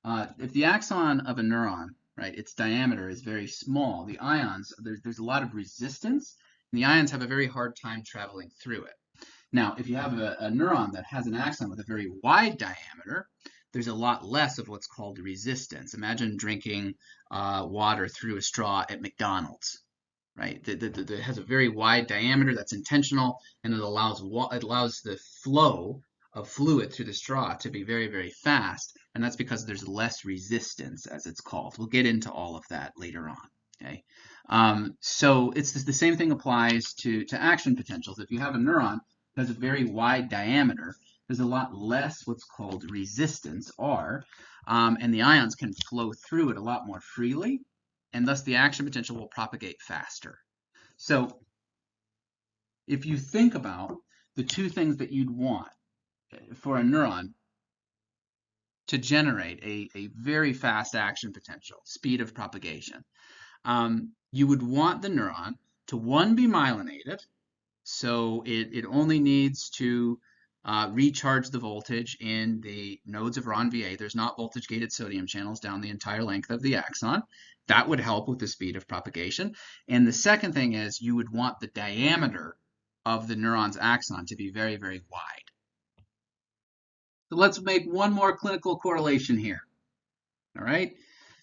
[SPEAKER 1] of a neuron, right, its diameter is very small, the ions, there's a lot of resistance, and the ions have a very hard time traveling through it. Now, if you have a neuron that has an axon with a very wide diameter, there's a lot less of what's called resistance. Imagine drinking water through a straw at McDonald's, right? It has a very wide diameter that's intentional, and it allows the flow of fluid through the straw to be very, very fast, and that's because there's less resistance, as it's called. We'll get into all of that later on. Okay, so it's the same thing applies to action potentials. If you have a neuron that has a very wide diameter, there's a lot less what's called resistance, R, and the ions can flow through it a lot more freely, and thus the action potential will propagate faster. So if you think about the two things that you'd want for a neuron to generate a very fast action potential, speed of propagation, you would want the neuron to, one, be myelinated, so it only needs to recharge the voltage in the nodes of RON-VA. There's not voltage-gated sodium channels down the entire length of the axon. That would help with the speed of propagation. And the second thing is you would want the diameter of the neuron's axon to be very, very wide. So let's make one more clinical correlation here. All right?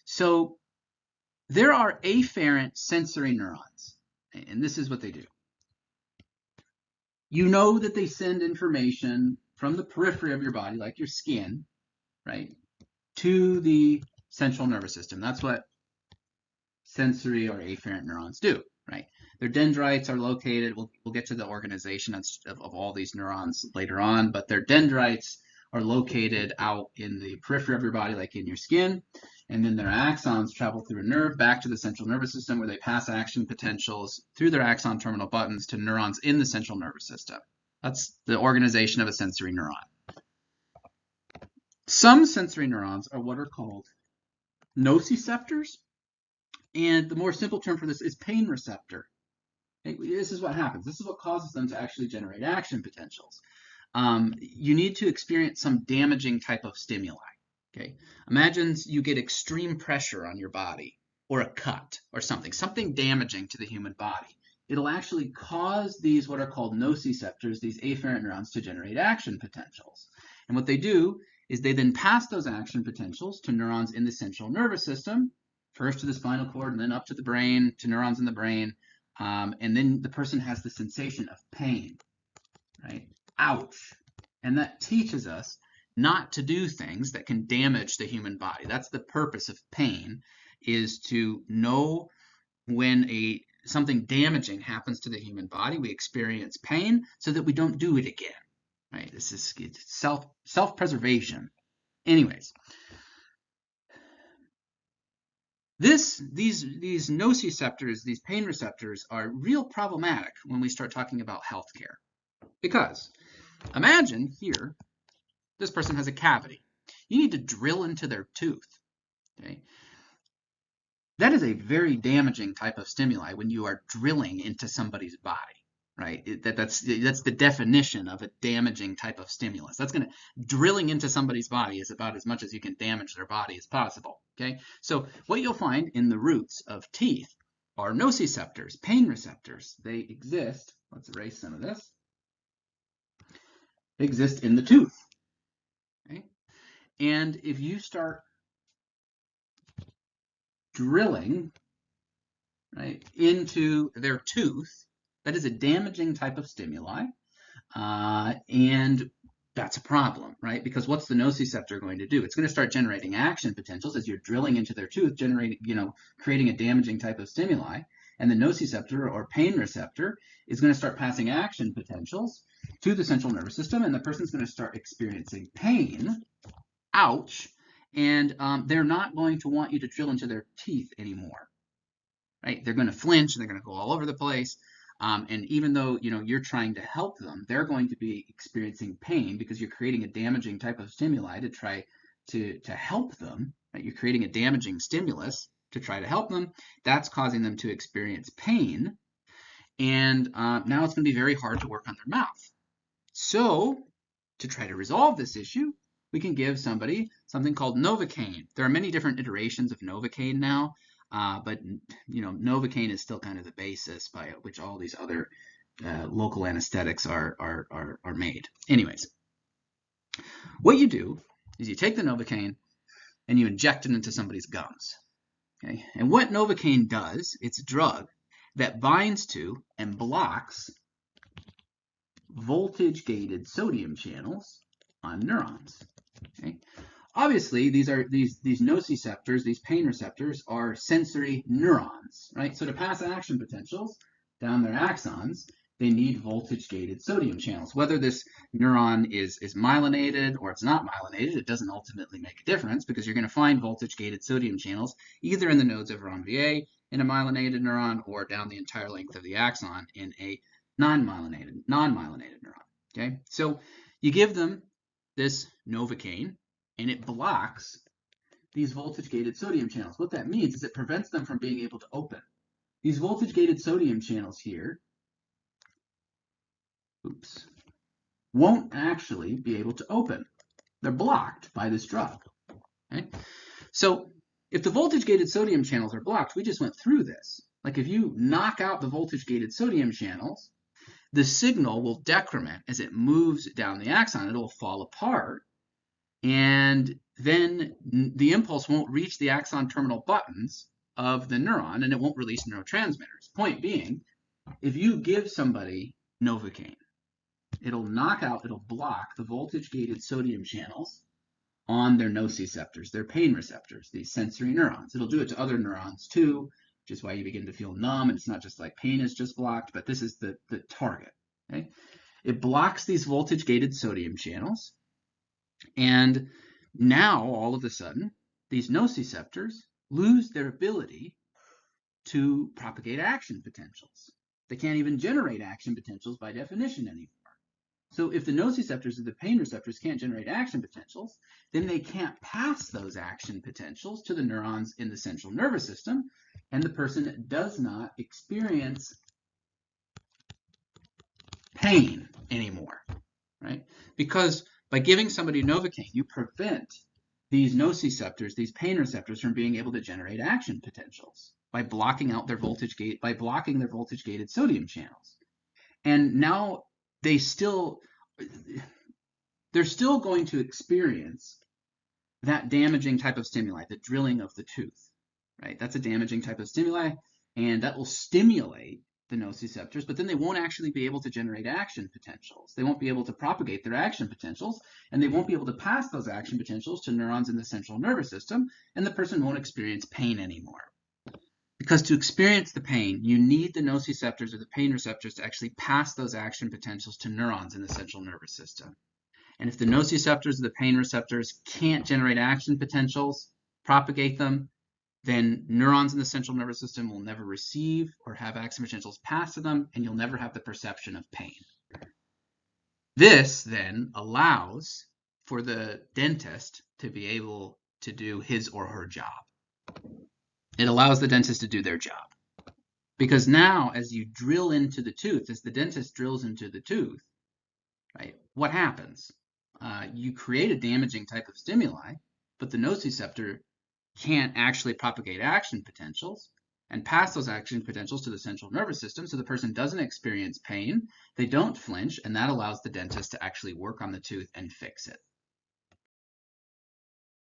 [SPEAKER 1] So there are afferent sensory neurons, and this is what they do. You know that they send information from the periphery of your body, like your skin, right, to the central nervous system. That's what sensory or afferent neurons do, right? Their dendrites are located, we'll get to the organization of all these neurons later on, but their dendrites are located out in the periphery of your body, like in your skin, and then their axons travel through a nerve back to the central nervous system where they pass action potentials through their axon terminal buttons to neurons in the central nervous system. That's the organization of a sensory neuron. Some sensory neurons are what are called nociceptors, and the more simple term for this is pain receptor. This is what happens. This is what causes them to actually generate action potentials. You need to experience some damaging type of stimuli. Okay, imagine you get extreme pressure on your body, or a cut, or something damaging to the human body. It'll actually cause these what are called nociceptors, these afferent neurons, to generate action potentials. And what they do is they then pass those action potentials to neurons in the central nervous system, first to the spinal cord and then up to the brain, to neurons in the brain, and then the person has the sensation of pain, right? Ouch. And that teaches us not to do things that can damage the human body. That's the purpose of pain, is to know when something damaging happens to the human body, we experience pain so that we don't do it again, right? This is self-preservation. Anyways, these nociceptors, these pain receptors, are real problematic when we start talking about healthcare. Because imagine here, this person has a cavity. You need to drill into their tooth. Okay? That is a very damaging type of stimuli when you are drilling into somebody's body, right? That's the definition of a damaging type of stimulus. Drilling into somebody's body is about as much as you can damage their body as possible. Okay, so what you'll find in the roots of teeth are nociceptors, pain receptors. They exist. Let's erase some of this. They exist in the tooth. Okay, and if you start drilling, right, into their tooth, that is a damaging type of stimuli, and that's a problem, right? Because what's the nociceptor going to do? It's going to start generating action potentials as you're drilling into their tooth, creating a damaging type of stimuli, and the nociceptor or pain receptor is going to start passing action potentials to the central nervous system, and the person's going to start experiencing pain, ouch, and they're not going to want you to drill into their teeth anymore, right? They're going to flinch and they're going to go all over the place. And even though you're trying to help them, they're going to be experiencing pain because you're creating a damaging type of stimuli to try to help them. Right? You're creating a damaging stimulus to try to help them. That's causing them to experience pain. And now it's going to be very hard to work on their mouth. So to try to resolve this issue, we can give somebody something called Novocain. There are many different iterations of Novocain now. But Novocain is still kind of the basis by which all these other local anesthetics are made. Anyways, what you do is you take the Novocain and you inject it into somebody's gums. Okay, and what Novocain does, it's a drug that binds to and blocks voltage-gated sodium channels on neurons. Okay. Obviously, these nociceptors, these pain receptors, are sensory neurons, right? So to pass action potentials down their axons, they need voltage-gated sodium channels. Whether this neuron is myelinated or it's not myelinated, it doesn't ultimately make a difference because you're going to find voltage-gated sodium channels either in the nodes of Ranvier in a myelinated neuron or down the entire length of the axon in a non-myelinated neuron. Okay, so you give them this Novocain, and it blocks these voltage-gated sodium channels. What that means is it prevents them from being able to open. These voltage-gated sodium channels here won't actually be able to open. They're blocked by this drug. Okay? So if the voltage-gated sodium channels are blocked, we just went through this. Like if you knock out the voltage-gated sodium channels, the signal will decrement as it moves down the axon. It'll fall apart, and then the impulse won't reach the axon terminal buttons of the neuron, and it won't release neurotransmitters. Point being, if you give somebody Novocain, it'll block the voltage-gated sodium channels on their nociceptors, their pain receptors, these sensory neurons. It'll do it to other neurons too, which is why you begin to feel numb, and it's not just like pain is just blocked, but this is the target. Okay? It blocks these voltage-gated sodium channels, and now all of a sudden, these nociceptors lose their ability to propagate action potentials. They can't even generate action potentials by definition anymore. So if the nociceptors or the pain receptors can't generate action potentials, then they can't pass those action potentials to the neurons in the central nervous system, and the person does not experience pain anymore, right? Because by giving somebody Novocain, you prevent these nociceptors, these pain receptors, from being able to generate action potentials by blocking out their voltage-gated sodium channels. And now they're still going to experience that damaging type of stimuli, the drilling of the tooth, right? That's a damaging type of stimuli, and that will stimulate the nociceptors, but then they won't actually be able to generate action potentials. They won't be able to propagate their action potentials, and they won't be able to pass those action potentials to neurons in the central nervous system, and the person won't experience pain anymore. Because to experience the pain, you need the nociceptors or the pain receptors to actually pass those action potentials to neurons in the central nervous system. And if the nociceptors or the pain receptors can't generate action potentials, propagate them, then neurons in the central nervous system will never receive or have action potentials passed to them, and you'll never have the perception of pain. This then allows for the dentist to be able to do his or her job. It allows the dentist to do their job. Because now, as you drill into the tooth, as the dentist drills into the tooth, right, what happens? You create a damaging type of stimuli, but the nociceptor can't actually propagate action potentials and pass those action potentials to the central nervous system, so the person doesn't experience pain, they don't flinch, and that allows the dentist to actually work on the tooth and fix it.